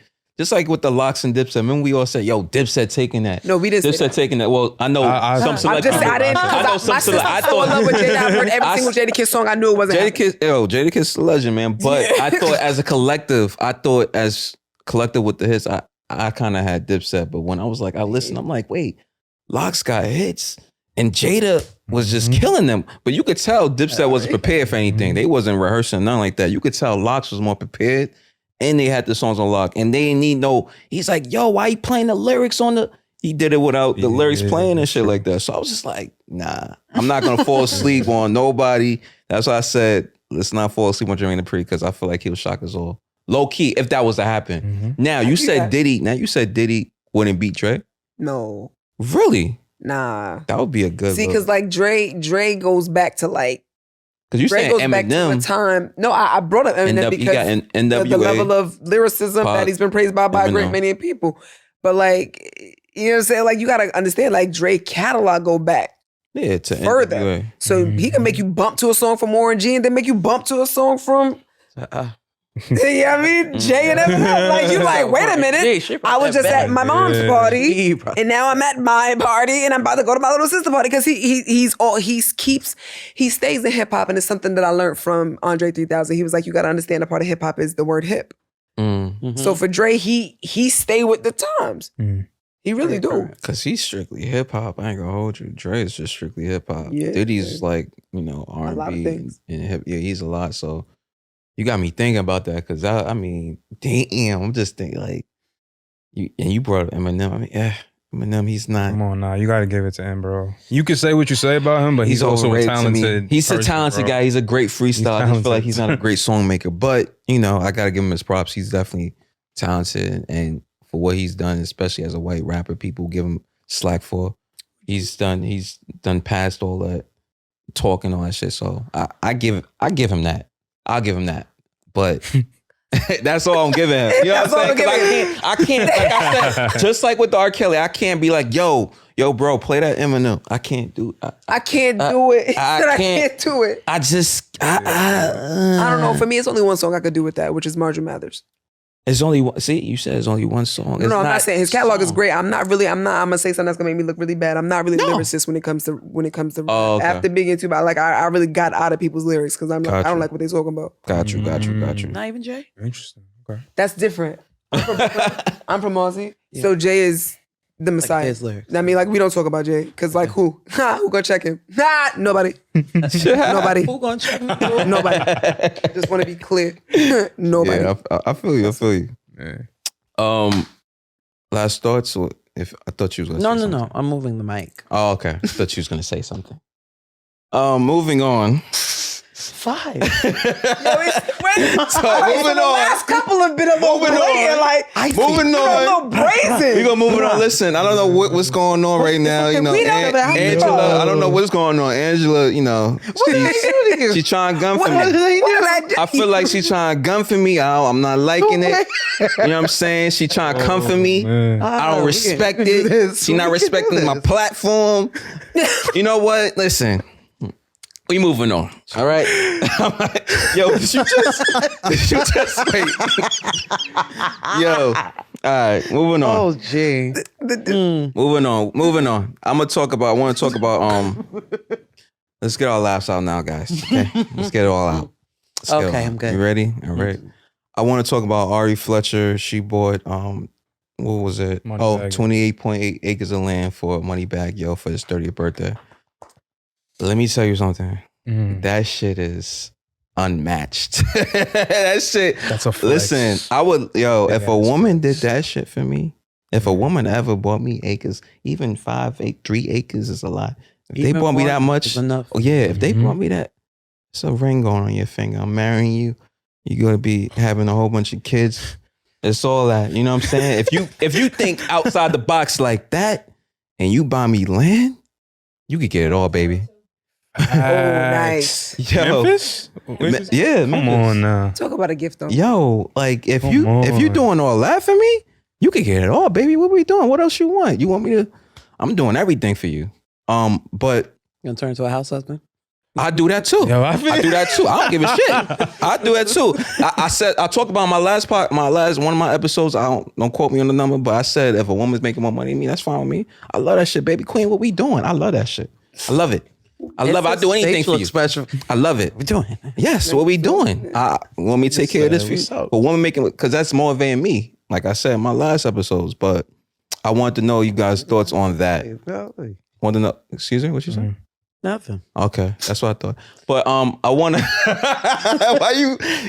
with the locks and Dipset. Remember we all said, "Yo, Dipset taking that." No, we didn't. Dipset taking that. Well, I know some select. I didn't. I know some select. I so in love with Jada. I heard every I- single Jadakiss song. I knew it wasn't. Jadakiss is a legend, man. But I thought as a collective, with the hits, I kind of had Dipset. But when I was like, I listened, I'm like, wait, Locks got hits. And Jada was just killing them. But you could tell Dipset wasn't prepared for anything. They wasn't rehearsing, nothing like that. You could tell Locks was more prepared. And they had the songs on lock. And they didn't need no, he's like, yo, why you playing the lyrics on the, he did it without the lyrics playing and shit like that. So I was just like, nah, I'm not going to fall asleep on nobody. That's why I said, let's not fall asleep on Jermaine Dupri because I feel like he was shock us all. Low key, if that was to happen. Now, you said Diddy wouldn't beat Dre? No. Really? Nah. That would be a good See, because like Dre goes back to like, because you Dre saying goes back to a Eminem. time. No, I brought up Eminem because You got NWA. the level of lyricism that he's been praised by a great many people. But like, you know what I'm saying? Like, you got to understand, like, Dre catalog go back Yeah, to further. NWA. So he can make you bump to a song from Warren G and then make you bump to a song from, you know what I mean? Jay and Eminem. Like, you like, wait a minute. I was just at my mom's party and now I'm at my party and I'm about to go to my little sister party because he stays in hip hop, and it's something that I learned from Andre 3000. He was like, you got to understand a part of hip hop is the word hip. So for Dre, he stay with the times. He really do. Cause he's strictly hip hop. I ain't gonna hold you. Dre is just strictly hip hop. Yeah, Diddy's like, R&B lot of things. and hip. Yeah, he's a lot. So you got me thinking about that. Cause I mean, damn, I'm just thinking like, you brought up Eminem. I mean, Eminem, he's not. Come on now, you got to give it to him, bro. You can say what you say about him, but he's also a overrated to me. talented. He's a person, talented bro. guy. He's a great freestyle. I just feel like talented. he's not a great song maker, but I gotta give him his props. He's definitely talented, and for what he's done, especially as a white rapper, people give him slack for. He's done past all that talk and all that shit. So I give him that. I'll give him that. But that's all I'm giving him. You know what I'm saying? 'Cause I can't, like I said, just like with the R. Kelly, I can't be like, yo, bro, play that Eminem. I can't do it. I can't do it. He said I can't do it. I just, I don't know. For me, it's only one song I could do with that, which is Marjorie Mathers. It's only one. See, you said it's only one song. No, I'm not saying his catalog is great. I'm gonna say something that's gonna make me look really bad. I'm not really a lyricist when it comes to Oh, okay. after being into, but like I really got out of people's lyrics because I'm like, I Gotcha. don't like what they're talking about. Got you. Not even Jay? Interesting. Okay. That's different. I'm from Brooklyn. I'm from Aussie. So Jay is the Messiah. his lyrics. I mean, like, we don't talk about Jay because like who? Who gonna check him? Nobody. Nobody. Who gonna check me? Nobody. Just want to be clear. Nobody. Yeah, I feel you. Yeah. Last thoughts. Or if I thought you was gonna say something. No. I'm moving the mic. Oh, okay. I thought you was gonna say something. Moving on. 5. Moving moving the on. last couple have been a little Moving blatant, on. like Moving a on. little brazen. We're gonna move it on. Listen, I don't know what's going on right now. We don't know. Angela, I don't know what's going on. Angela, she trying to gun for me. I feel like she trying to gun for me. I'm not liking it. You know what I'm saying? She trying to come for me. Man. I don't respect it. She not respecting my platform. You know what? Listen. We moving on. All right. Yo, did you just wait? Yo. All right. Moving on. Oh, gee. Moving on. I want to talk about let's get our laughs out now, guys. Okay? Let's get it all out. Okay, I'm good. You ready? All right. I want to talk about Ari Fletcher. She bought what was it? Moneybagg. 28.8 acres of land for Moneybagg Yo for his 30th birthday. Let me tell you something. That shit is unmatched. That shit. That's a flex. Listen, if a woman did that shit for me, if a woman ever bought me acres, even 3 acres is a lot. If they bought me that much, enough. oh yeah, if they bought me that, it's a ring going on your finger. I'm marrying you. You're gonna be having a whole bunch of kids. It's all that. You know what I'm saying? If you think outside the box like that, and you buy me land, you could get it all, baby. Nice. Yo, Memphis? yeah, Come Memphis. on now. Talk about a gift though. Yo, like if Come you on. doing all that for me, you could get it all, baby. What we doing? What else you want? You want me to? I'm doing everything for you. But You gonna turn into a house husband? I do that too. Yo, I do that too. I don't give a shit. I do that too. I talked about one of my episodes. Don't quote me on the number, but I said if a woman's making more money than me, that's fine with me. I love that shit, baby queen. What we doing? I love that shit. I love it. I do anything for you. Expression. I love it. We're doing. Yes, what we doing? Want me to take care of this for you? But woman making, because that's more than me. Like I said in my last episodes, but I wanted to know you guys' thoughts on that. Want to know? Excuse me, what you say? Nothing. Okay, that's what I thought. But I want to. Why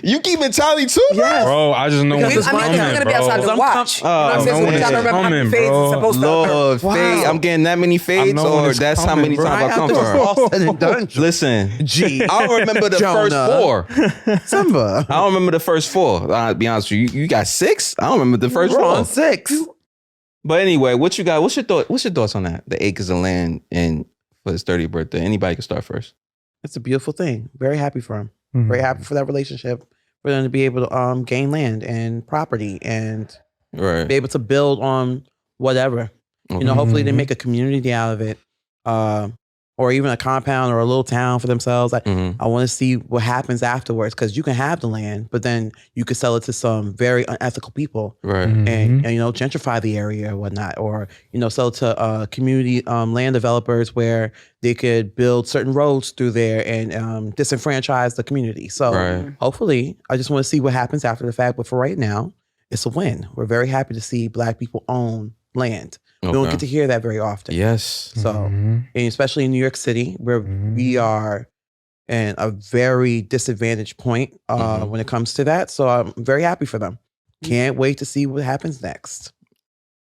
you keeping tally too, bro? Yes. Bro, I just know when I'm it's coming, gonna be outside to bro. watch. You know what I'm saying? know So when we it's gotta remember how many coming, fades bro. it's supposed to Lord, occur. fade. I'm getting that many fades, know when or it's that's how coming, many bro. times I come After for it's her. all said and done. Listen, G. I don't remember the first Jonah. 4. Simba. I don't remember the first 4. I'll be honest with you. You got 6? I don't remember the first We're 4. on 6. But anyway, what you got? What's your thoughts on that? The acres of land and for his 30th birthday. Anybody can start first. It's a beautiful thing. Very happy for him. Very happy for that relationship. For them to be able to gain land and property and Right. be able to build on whatever. You know, hopefully they make a community out of it. Or even a compound or a little town for themselves. Like, I want to see what happens afterwards, because you can have the land, but then you could sell it to some very unethical people, Right. and you know, gentrify the area or whatnot, or you know, sell it to community land developers where they could build certain roads through there and disenfranchise the community. So Right. hopefully, I just want to see what happens after the fact. But for right now, it's a win. We're very happy to see Black people own land. We don't get to hear that very often. Yes. So, and especially in New York City, where we are in a very disadvantaged point when it comes to that. So I'm very happy for them. Can't wait to see what happens next.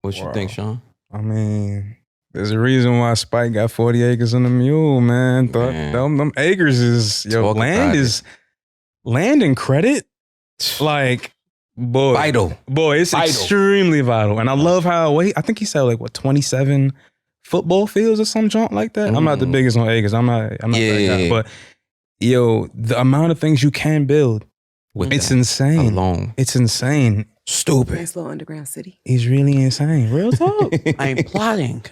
What you think, Sean? I mean, there's a reason why Spike got 40 acres and a mule, man. Them acres is land and credit. Like, boy, Vital. Boy, it's extremely vital. And I love how, I think he said like 27 football fields or some junk like that. I'm not the biggest on acres. I'm not that guy. But yo, the amount of things you can build, it's insane. Alone. It's insane. Stupid. Nice little underground city. He's really insane. Real talk. I'm plotting.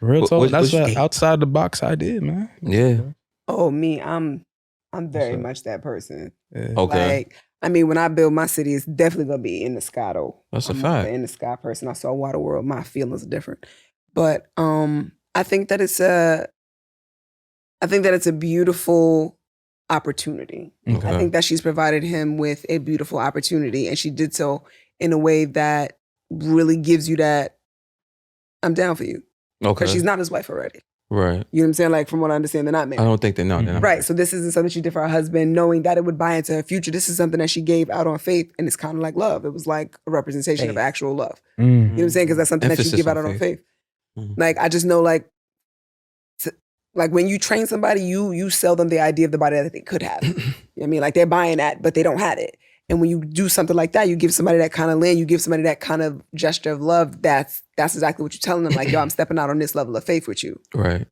Real talk. That's what- an outside the box idea, man. Yeah. Oh, me, I'm very much that person. Yeah. Okay. Like, I mean, when I build my city, it's definitely gonna be in the sky though. That's a I'm fact. an in the sky person. I saw Water World. My feelings are different, but I think that it's a beautiful opportunity. Okay. I think that she's provided him with a beautiful opportunity, and she did so in a way that really gives you that I'm down for you. Okay. Because she's not his wife already. Right. You know what I'm saying? Like, from what I understand, they're not I married. don't think they know. They're not. Right. So this isn't something she did for her husband, knowing that it would buy into her future. This is something that she gave out on faith, and it's kind of like love. It was like a representation of actual love. You know what I'm saying? Because that's something that Emphasis you give out on on faith. Mhm. Like, I just know, like when you train somebody, you sell them the idea of the body that they could have. You know what I mean? Like, they're buying that, but they don't have it. And when you do something like that, you give somebody that kind of land, you give somebody that kind of gesture of love, that's exactly what you're telling them. Like, yo, I'm stepping out on this level of faith with you. Right.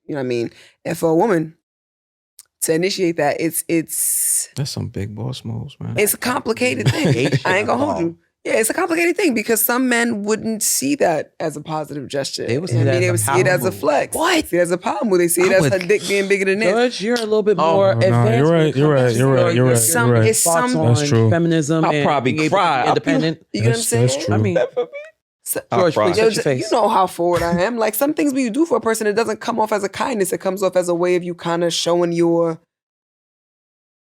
You know what I mean? And for a woman to initiate that, it's That's some big boss moves, man. a complicated thing. I ain't gonna hold you. Yeah, it's a complicated thing because some men wouldn't see that as a positive gesture. They would see I that mean, as they a would see power it as a move. flex. What? See it as a power move. They see it I as would- her dick being bigger than this. George, you're a little bit more no, advanced. you're when right, it you're comes right, to you're right, your- you're right, It's some- you're right. it's thoughts some- on That's true. feminism. I'll and probably being able to cry. be independent. You know what I'm saying? That's true. I mean, So- George, cry. please touch your face. You know how forward I am. Like, some things when you do for a person, it doesn't come off as a kindness. It comes off as a way of you kind of showing your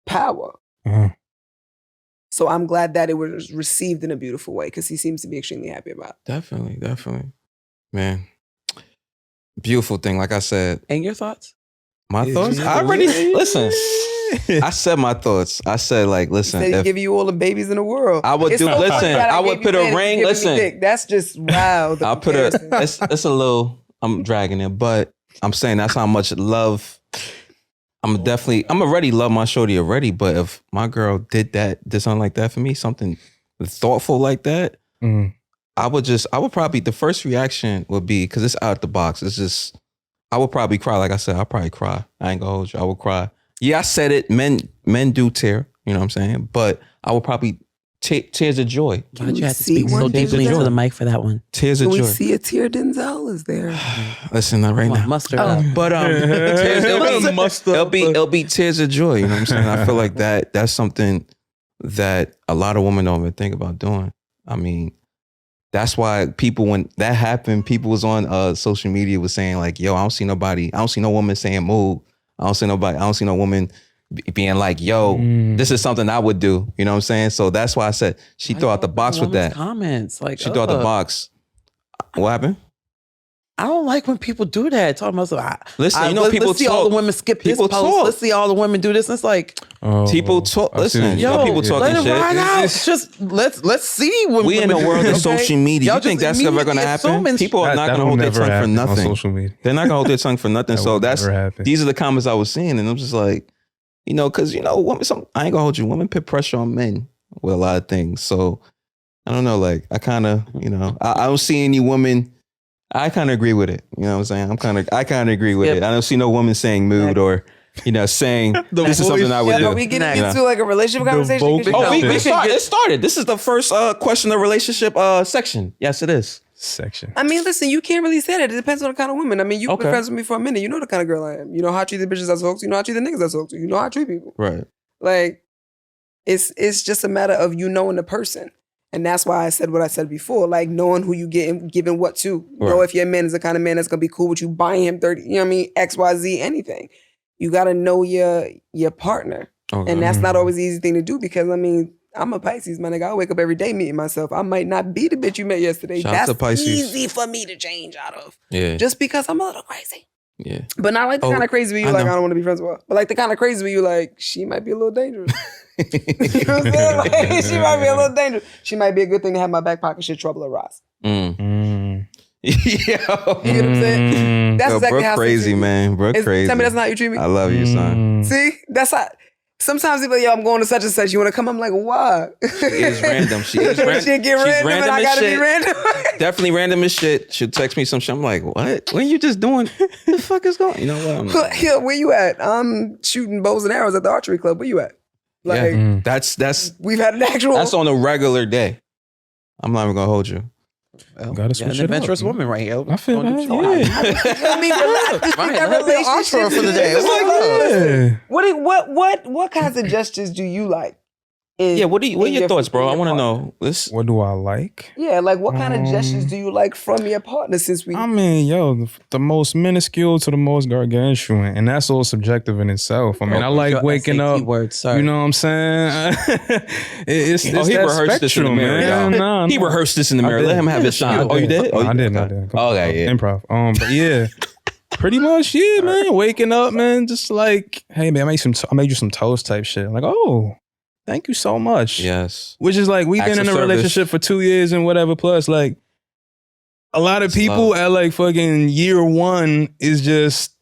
power. Uh-huh. So I'm glad that it was received in a beautiful way because he seems to be extremely happy about it. Definitely. Man. Beautiful thing. Like I said, And your thoughts? my thoughts. I already listen. I said my thoughts. I said, like, listen. He said he'd If give you all the babies in the world. I would It's do- so funny listen, that I would gave put you a man and ring- giving me listen. dick. That's just wow. the I'll put a. comparison. It's a little. I'm dragging it, but I'm saying that's how much love. I'm already love my shorty already. But if my girl did something like that for me, something thoughtful like that, I would probably, the first reaction would be, because it's out the box. It's just, I would probably cry. Like I said, I'll probably cry. I ain't gonna hold you. I would cry. Yeah, I said it. Men do tear. You know what I'm saying? But I would probably tears of joy. Why'd you have to See speak so one deeply tear into the down? mic for that one? Tears Can of we joy. see a tear? Denzel is there. Listen, not right Come on, now. mustard up. But it'll be tears of joy. You know what I'm saying? I feel like that's something that a lot of women don't even think about doing. I mean, that's why people, when that happened, people was on social media was saying like, yo, I don't see no woman saying move. I don't see no woman being like, yo, this is something I would do. You know what I'm saying? So that's why I said she threw out the box with that. Comments like She threw out the box. What happened? I don't like when people do that. Talking about Listen, people let's see all the women skip this People post. talk. Let's see all the women do this. And it's like People talk. Listen, people talking let it shit. ride out. Just let's see when We in women the world do of this, okay? social media. Y'all You think just that's ever going to immediately happen? assuming- People are not going to hold their tongue for nothing. On social media. They're not going to hold their tongue for nothing. That So would that's never happen. these are the comments I was seeing, and I'm just like, because women. I ain't gonna hold you. Women put pressure on men with a lot of things. So I don't know. Like I kind of, I don't see any woman. I kind of agree with it. You know what I'm saying? I kind of agree with it. I don't see no woman saying mood or, saying this is something I would do. Are we getting into like a relationship conversation? It started. This is the first question of relationship section. Yes, it is. Section. I mean, listen, you can't really say that. It depends on the kind of woman. I mean, you've been Okay. friends with me for a minute. You know the kind of girl I am. You know how I treat the bitches I talk to. You know how I treat the niggas I talk to. You know how I treat people. Right. Like, it's just a matter of you knowing the person. And that's why I said what I said before, like knowing who you giving what to. Right. Know if your man is the kind of man that's going to be cool with you buying him 30, you know what I mean, X, Y, Z, anything. You got to know your partner. Okay. And that's not always the easy thing to do because, I mean, I'm a Pisces, my nigga. I wake up every day meeting myself. I might not be the bitch you met yesterday. Shout out to That's Pisces. easy for me to change out of. Yeah. Just because I'm a little crazy. Yeah. But not like the kind of crazy where you like, know. I don't want to be friends with her. But like the kind of crazy where you like, she might be a little dangerous. You know what I'm saying? Like, she might be a little dangerous. She might be a good thing to have in my back pocket should trouble arise. Yo. You know what I'm saying? That's Yo, exactly Brooke how crazy, man. Brooke crazy. Tell me that's not how you treat me. I love you, son. See? That's how. Sometimes people, yo, I'm going to such and such. You want to come? I'm like, why? She is random. She is random. She get She's random and I as gotta shit. be random. Definitely random as shit. She'll text me some shit. I'm like, what? When you just doing? The fuck is going? You know what? I'm like, Yeah, where you at? I'm shooting bows and arrows at the archery club. Where you at? Like, yeah, that's we've had an actual. that's on a regular day. I'm not even gonna hold you. Gotta an switch it up, adventurous man. woman right here. I feel Gonna that. do- I mean, relax. Right, That let me ask for relationship- the day. It's like, Yeah. what kinds of gestures do you like? in- Yeah, what are in your thoughts, bro? in I your want to partner? know. This What do I like? Yeah, like what kind of gestures do you like from your partner? Since we, I mean, the most minuscule to the most gargantuan, and that's all subjective in itself. I mean, I like Your waking SAT up. Words, sorry. You know what I'm saying? it's he that rehearsed this in the spectrum, mirror, man. y'all. Nah, He nah. rehearsed this in the I mirror. did. Let him have his shine. Oh, you did? Oh, I you did. Okay, yeah. Improv. But yeah, pretty much, yeah, man. Waking up, man, just like, hey, man, I made you some toast type shit. Like, oh, thank you so much. Yes. Which is like, we've Acts been of in a service. relationship for 2 years and whatever. Plus, like, a lot of It's people love. at like fucking year one is just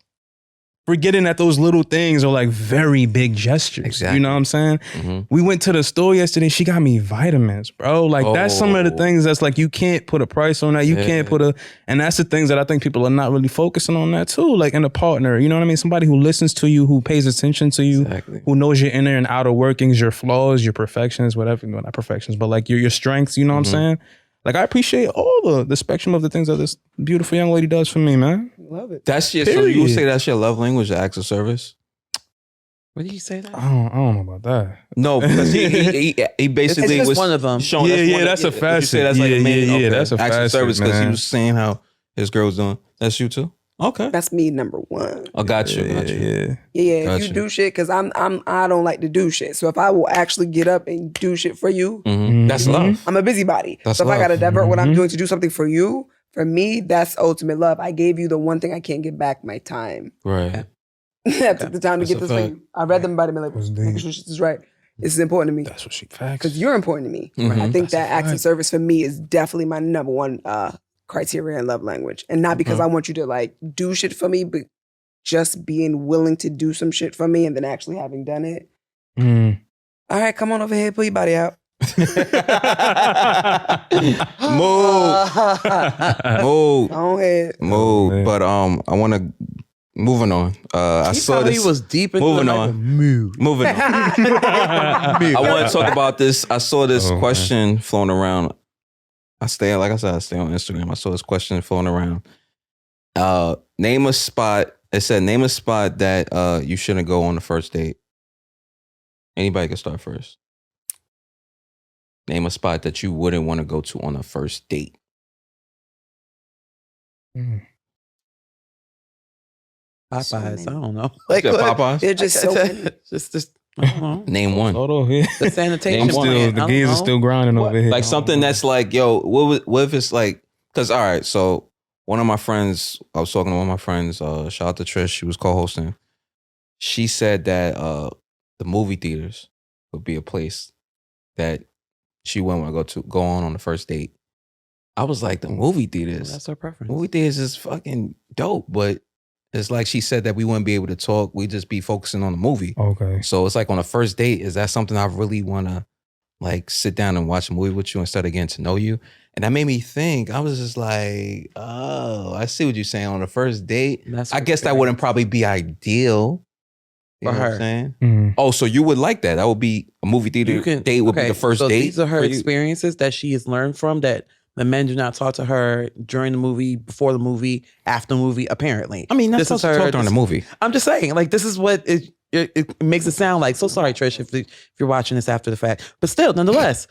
forgetting that those little things are like very big gestures. Exactly. You know what I'm saying? Mm-hmm. We went to the store yesterday. She got me vitamins, bro. Like that's some of the Oh. things that's like you can't put a price on that. You can't put and that's the things that I think people are not really focusing on that too. Like in a partner, you know what I mean? Somebody who listens to you, who pays attention to you, Exactly. who knows your inner and outer workings, your flaws, your perfections, whatever. No, not perfections, but like your strengths. You know what I'm saying? Like I appreciate all the spectrum of the things that this beautiful young lady does for me, man. love it. That's your. So you would Period. say that's your love language, the acts of service? What did you say that? I don't know about that. No, because he basically It's just was one of them. showing. Yeah, that's that's one a of- you say facet. that's like a Yeah, main, yeah, okay. that's a acts of facet, service because he man. was saying how his girl was doing. That's you too. Okay, That's me, number one. I got you. Got you. Yeah. Yeah, if Gotcha. you do shit, because I don't like to do shit. So if I will actually get up and do shit for you, Mhm. That's love. I'm a busybody. That's so if I love. gotta divert what I'm doing to do something for you, for me, that's ultimate love. I gave you the one thing I can't get back, my time. Right. I took the time to That's get a this for fact. you. I read them by the minute, That's making deep. sure shit is right. This is important to me That's what she facts. because you're important to me. Mhm. I think That's a that acts of fact. service for me is definitely my number one criteria in love language, and not because I want you to like do shit for me, but just being willing to do some shit for me and then actually having done it. Mm. All right, come on over here, pull your body out. Move. Move. Go ahead. Move. man. But I want to Moving on. I saw this. He was deep into Moving the on. Moving on. I want to talk about this. I saw this question flown around. I stay on Instagram. I saw this question flown around. Name a spot. It said, name a spot that you shouldn't go on the first date. Anybody can start first. Name a spot that you wouldn't want to go to on a first date. Popeyes. So I don't know. Like Popeyes? They're just so many. just I don't know. Name one. Hold on here. The sanitation. Name one. plant, The I gears don't are know. still grinding over here. Like something that's like, yo, what if it's like, because all right, so one of my friends, I was talking to one of my friends, shout out to Trish, she was co-hosting. She said that the movie theaters would be a place that she wouldn't want to go on the first date. I was like, the movie theaters. That's her preference. Movie theaters is fucking dope, but it's like she said that we wouldn't be able to talk. We'd just be focusing on the movie. Okay. So it's like on a first date, is that something I really want to like sit down and watch a movie with you instead of getting to know you? And that made me think. I was just like, oh, I see what you're saying. On the first date, That's I guess that wouldn't probably be ideal. You For know what her. I'm saying? Mhm. Oh, so you would like that? That would be a movie theater date would be the first so date? These are her for you? experiences that she has learned from that the men do not talk to her during the movie, before the movie, after the movie, apparently. I mean, that's This is supposed to her- talk during the movie. I'm just saying, like, this is what it makes it sound like. So sorry, Trish, if you're watching this after the fact. But still, nonetheless,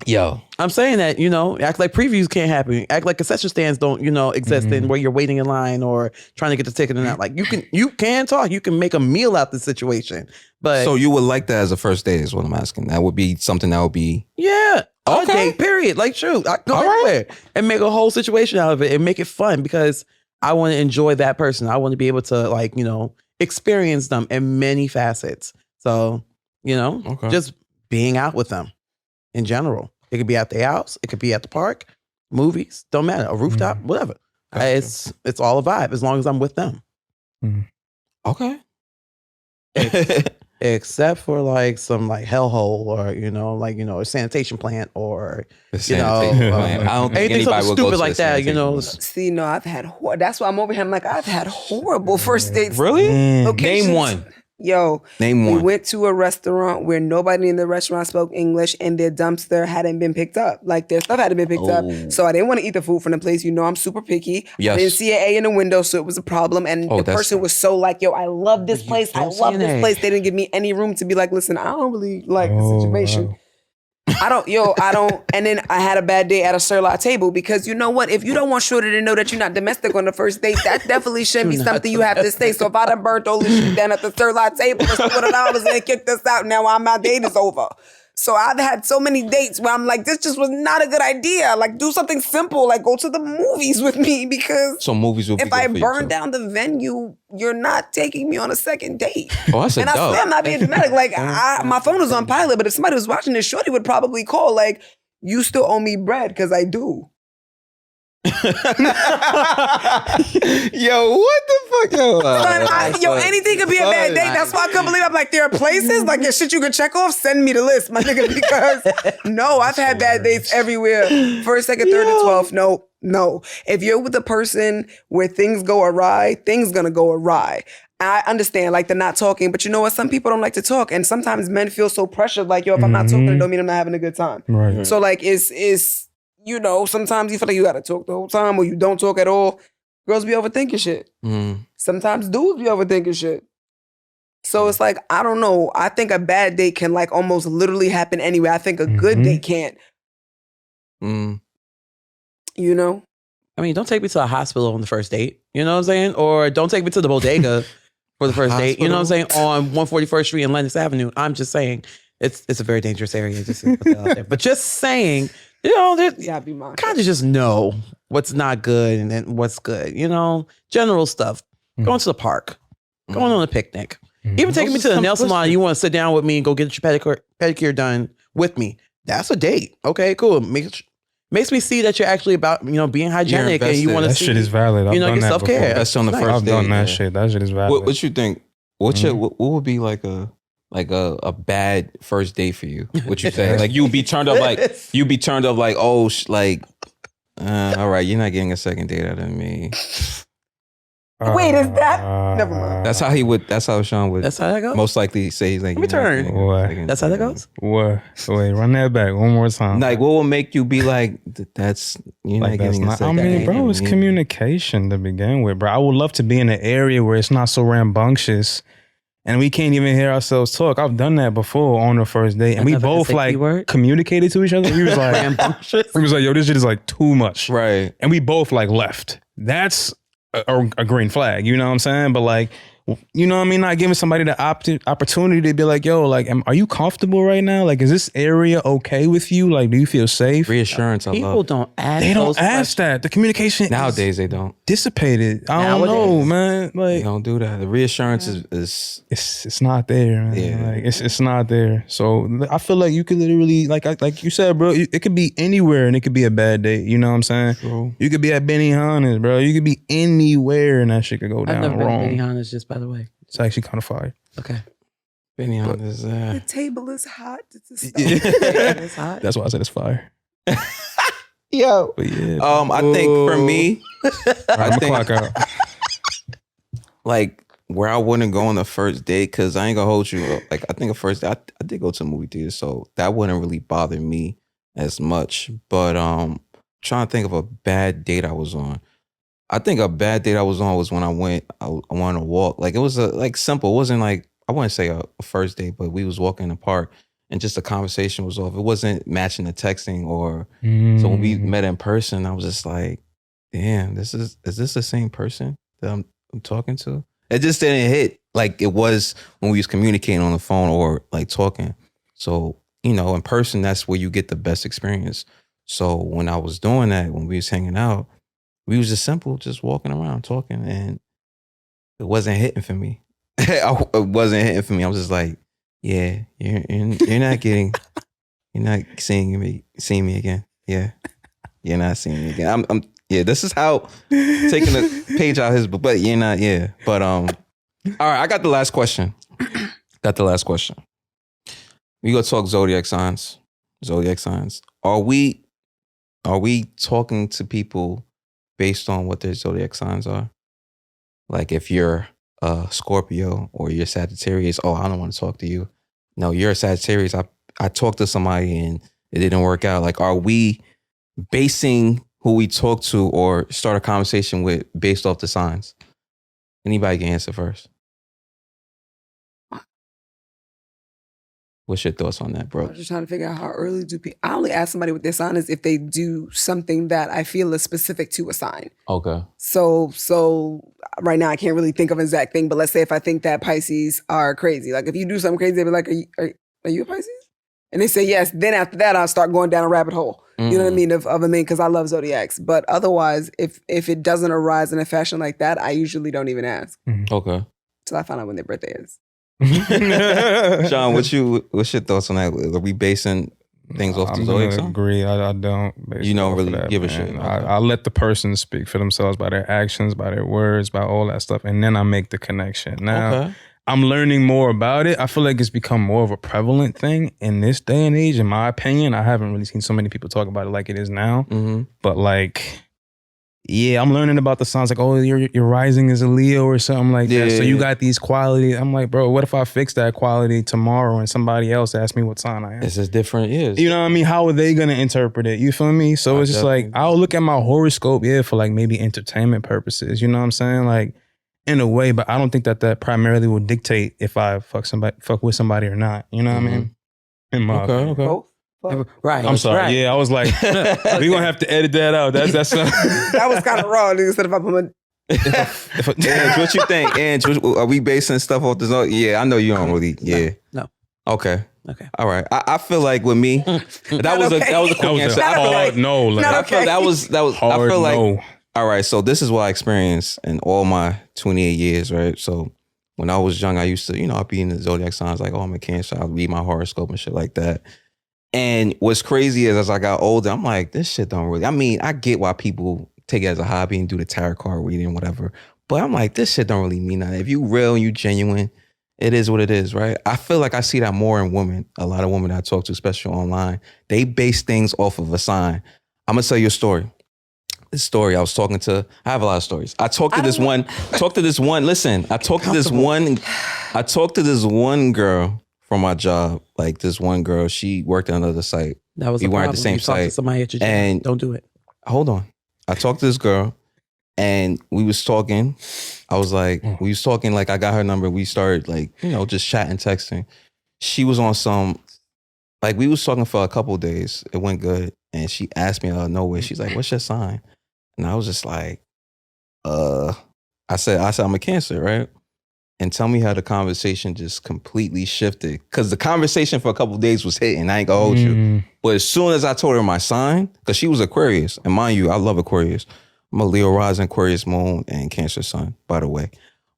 Yo, I'm saying that, act like previews can't happen. Act like concession stands don't, exist in where you're waiting in line or trying to get the ticket and not. Like, you can talk. You can make a meal out the situation. But so you would like that as a first date is what I'm asking. That would be something that would be... yeah. Okay. Okay, period. Like, shoot, I go All right. anywhere and make a whole situation out of it and make it fun because I want to enjoy that person. I want to be able to, experience them in many facets. So, Okay. just being out with them in general. It could be at the house. It could be at the park, movies, don't matter, a rooftop, whatever. Gotcha. It's all a vibe as long as I'm with them. Okay. Except for like some like hellhole or a sanitation plant or The You know, sanitation plan. I don't think anything anybody something would go stupid to like a that, sanitation plan. See, no, I've had that's why I'm over here. I'm like, I've had horrible first dates. Really? Mm. Locations. Name one. Yo, Name we one. went to a restaurant where nobody in the restaurant spoke English and their dumpster hadn't been picked up. Like their stuff hadn't been picked Oh. up. So I didn't want to eat the food from the place. I'm super picky. Yes. I didn't see an A in the window, so it was a problem. And Oh, the that's person right. was so like, yo, I love this You place. I don't see love an this A. place. They didn't give me any room to be like, listen, I don't really like the Oh, situation. wow. I don't. And then I had a bad day at a Surla table because you know what? If you don't want Shorty to know that you're not domestic on the first date, that definitely shouldn't be You're not something you have to say. So if I done burnt all this shit down at the Surla table, let's put it on and kick this out. Now my date is over. So I've had so many dates where I'm like, this just was not a good idea. Like do something simple, like go to the movies with me because So movies will be if good I for you, burn too. down the venue, you're not taking me on a second date. Oh, that's a And I dub. swear I'm not being dramatic. Like my phone was on pilot, but if somebody was watching this, Shorty would probably call like, you still owe me bread because I do. Yo, what the fuck? Yo, Anything could be a bad date. That's why I couldn't believe I'm like, there are places like your shit you can check off. Send me the list, my nigga, because no, I've had bad dates everywhere. First, second, third, and 12th. No. If you're with a person where things go awry, things gonna go awry. I understand, like, they're not talking, but you know what? Some people don't like to talk, and sometimes men feel so pressured, like, yo, if I'm not talking, it don't mean I'm not having a good time. Right. So, like, it's sometimes you feel like you gotta talk the whole time, or you don't talk at all. Girls be overthinking shit. Sometimes dudes be overthinking shit. So it's like, I don't know. I think a bad date can, like, almost literally happen anyway. I think a good date can't. You know? I mean, don't take me to a hospital on the first date. You know what I'm saying? Or don't take me to the bodega for the first date. You know what I'm saying? On 141st Street and Lennox Avenue. I'm just saying it's a very dangerous area. Just to put that out there. But just saying, Yeah, be mindful. kind of just know what's not good and then what's good. General stuff. Going to the park. Going on a picnic. Even taking me to the nail salon. You want to sit down with me and go get your pedicure done with me. That's a date. Okay, cool. Makes me see that you're actually about, being hygienic and you invested. want to That see, shit is valid. I've your done that self-care. before. That's on the Nice. first I've date. done that yeah. shit. That shit is valid. What you think? What would be like a bad first date for you? What you say? Like you'd be turned up like oh all right, you're not getting a second date out of me. Wait, is that? Never mind. That's how Sean would That's how that goes. most likely say he's like, Let me turn. What? That's how that goes. What? Wait, run that back one more time. Like, what will make you be like, that's, you're Like, not that's getting not, a I second mean, bro, it's date. communication to begin with, bro. I would love to be in an area where it's not so rambunctious and we can't even hear ourselves talk. I've done that before on the first date, and we Another both like word? communicated to each other. He was like, Rambunctious. he was like, yo, this shit is like too much. Right. And we both like left. That's a green flag, you know what I'm saying? But like, you know what I mean? Not giving somebody the opportunity to be like, yo, like, are you comfortable right now? Like, is this area okay with you? Like, do you feel safe? Reassurance, I People love. don't ask. They those don't ask that. The communication Nowadays, is they don't. dissipated. I don't know, Nowadays. man. They Like, don't do that. The reassurance is it's not there, man. Yeah. Like, it's not there. So I feel like you could literally, like you said, bro, it could be anywhere and it could be a bad date. You know what I'm saying? true. You could be at Benihana's, bro. You could be anywhere and that shit could go I've down never been wrong. to Benihana's, just by the way. It's actually kind of fire. Okay. Benihana is The table is hot. It's a stove. It's hot. That's why I said it's fire. yo. But yeah. I think for me, All right, I I'm think clock out. like where I wouldn't go on the first date, because I ain't gonna hold you. Like, I think a first date, I did go to a movie theater, so that wouldn't really bother me as much. But trying to think of a bad date I was on. I think a bad date I was on was when I went on a walk. Like, it was like simple. It wasn't like, I wouldn't say a first date, but we was walking in the park and just the conversation was off. It wasn't matching the texting or, so when we met in person, I was just like, damn, is this the same person that I'm talking to? It just didn't hit like it was when we was communicating on the phone or like talking. So, you know, in person, that's where you get the best experience. So when I was doing that, when we was hanging out, we was just simple, just walking around talking, and it wasn't hitting for me. It wasn't hitting for me. I was just like, yeah, you're not seeing me again. Yeah, you're not seeing me again. I'm yeah. This is how taking a page out of his book, but you're not. Yeah, but all right. I got the last question. We gonna talk zodiac signs. Are we talking to people based on what their zodiac signs are? Like, if you're a Scorpio or you're Sagittarius, oh, I don't want to talk to you. No, you're a Sagittarius. I talked to somebody and it didn't work out. Like, are we basing who we talk to or start a conversation with based off the signs? Anybody can answer first. What's your thoughts on that, I bro? was just trying to figure out how early do people. I only ask somebody what their sign is if they do something that I feel is specific to a sign. Okay. So right now I can't really think of an exact thing, but let's say if I think that Pisces are crazy, like if you do something crazy, they'll be like, are you a Pisces? And they say yes. Then after that, I'll start going down a rabbit hole. You know what I mean? Of a mean, because I love zodiacs. But otherwise, if it doesn't arise in a fashion like that, I usually don't even ask. Okay. Till I find out when their birthday is. Sean, what's your thoughts on that? Are we basing things off the I'm zodiac gonna sign? agree. I don't. based You don't off of really give a shit. Okay. I let the person speak for themselves by their actions, by their words, by all that stuff, and then I make the connection. Now, Okay. I'm learning more about it. I feel like it's become more of a prevalent thing in this day and age, in my opinion. I haven't really seen so many people talk about it like it is now. Mm-hmm. But like, yeah, I'm learning about the signs. Like, oh, your rising is a Leo or something like that. So you got these qualities. I'm like, bro, what if I fix that quality tomorrow and somebody else asks me what sign I am? It's just different years. You know what I mean? How are they gonna interpret it? You feel me? So it's just like, I'll look at my horoscope, for like maybe entertainment purposes. You know what I'm saying? Like, in a way, but I don't think that primarily will dictate if I fuck with somebody or not. You know what I mean? In my opinion. Okay. Both? Right. I'm sorry. Right. Yeah, I was like, we're gonna have to edit that out. That's That was kind of wrong. Instead of I put my Ange, what you think? Ange, are we basing stuff off the zodiac? Yeah, I know you don't really. Yeah. No. Okay. Okay. All right. I feel like with me, that was a quick that was answer. a I feel hard like no. Like, Not I feel that was hard I feel like no. all right. So this is what I experienced in all my 28 years. Right. So when I was young, I used to, I'd be in the zodiac signs like, oh, I'm a Cancer. I'd read my horoscope and shit like that. And what's crazy is as I got older, I'm like, this shit don't really. I mean, I get why people take it as a hobby and do the tarot card reading, whatever. But I'm like, this shit don't really mean nothing. If you real and you genuine, it is what it is, right? I feel like I see that more in women. A lot of women that I talk to, especially online, they base things off of a sign. I'm gonna tell you a story. this story. I have a lot of stories. I talked to this one, listen, I talked to this one girl from my job. Like this one girl, she worked at another site. That was we weren't at the same you talked site. to somebody at your job. And don't do it. Hold on. I talked to this girl and we was talking. I was like, we was talking like I got her number. We started like, just chatting, texting. She was on some, like we was talking for a couple of days. It went good. And she asked me out of nowhere. She's like, what's your sign? And I was just like, I said, I'm a Cancer, right? And tell me how the conversation just completely shifted. Because the conversation for a couple of days was hitting. I ain't gonna hold you. But as soon as I told her my sign, because she was Aquarius, and mind you, I love Aquarius. I'm a Leo rising, Aquarius moon, and Cancer sun, by the way.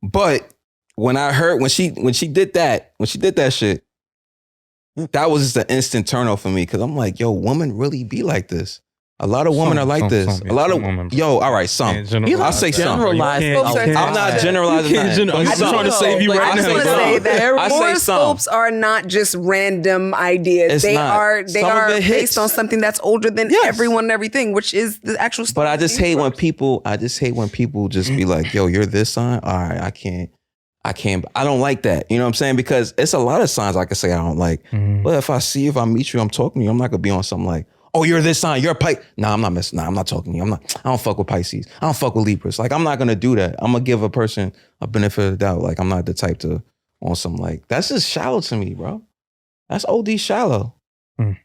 But when I heard when she did that shit, that was just an instant turn off for me. Because I'm like, yo, women really be like this. A lot of women are like this. A lot of women. All right, some. I'll say some. Generalize. I'm not generalizing. I'm just trying to save you right I just now. want to say that I say some. horoscopes are not just random ideas. It's they not. are Some of it hits. based on something that's older than everyone and everything, which is the actual stuff. But I just hate when people just be like, yo, you're this sign? All right, I can't. I don't like that. You know what I'm saying? Because it's a lot of signs I can say I don't like. But if I meet you, I'm talking to you, I'm not gonna be on something like, oh, you're this sign, you're a Pisces. Nah, I'm not messing. Nah, I'm not talking to you. I don't fuck with Pisces. I don't fuck with Libras. Like, I'm not gonna do that. I'm gonna give a person a benefit of the doubt. Like, I'm not the type to on some like, that's just shallow to me, bro. That's OD shallow.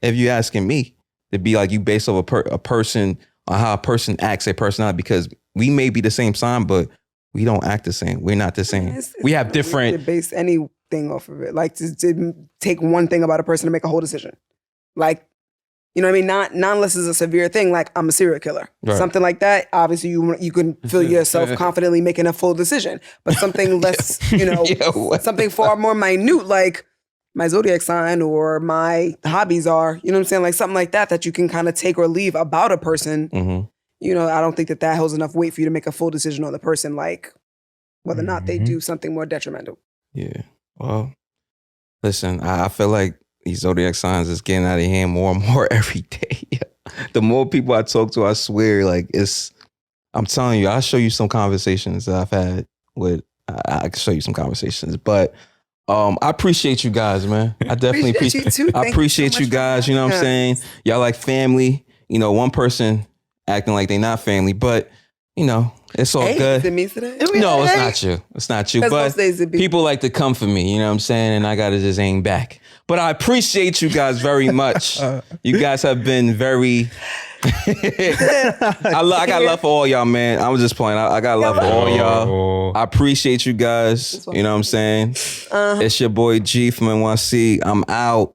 If you asking me, to be like you based off a person on how a person acts, a personality, because we may be the same sign, but we don't act the same. We're not the same. We have different. To base anything off of it, like to take one thing about a person to make a whole decision, like. You know what I mean? Not unless it's a severe thing, like I'm a serial killer. Right. Something like that, obviously you can feel yourself confidently making a full decision. But something less, something far more minute, like my zodiac sign or my hobbies are, you know what I'm saying? Like something like that you can kind of take or leave about a person. I don't think that holds enough weight for you to make a full decision on the person, like whether or not they do something more detrimental. Yeah. Well, listen, I feel like these zodiac signs is getting out of hand more and more every day. The more people I talk to, I swear, like I'm telling you, I'll show you some conversations that I've had with, I can show you some conversations, but I appreciate you guys, man. I definitely appreciate you too. I appreciate you guys. You know what I'm saying? Y'all like family. One person acting like they not family, but it's all good. Is it me today? No, it's not you. It's not you. But people like to come for me, you know what I'm saying? And I got to just aim back. But I appreciate you guys very much. You guys have been very... I got love for all y'all, man. I was just playing. I got love for all y'all. I appreciate you guys. You know what I'm saying? It's your boy G from NYC. I'm out.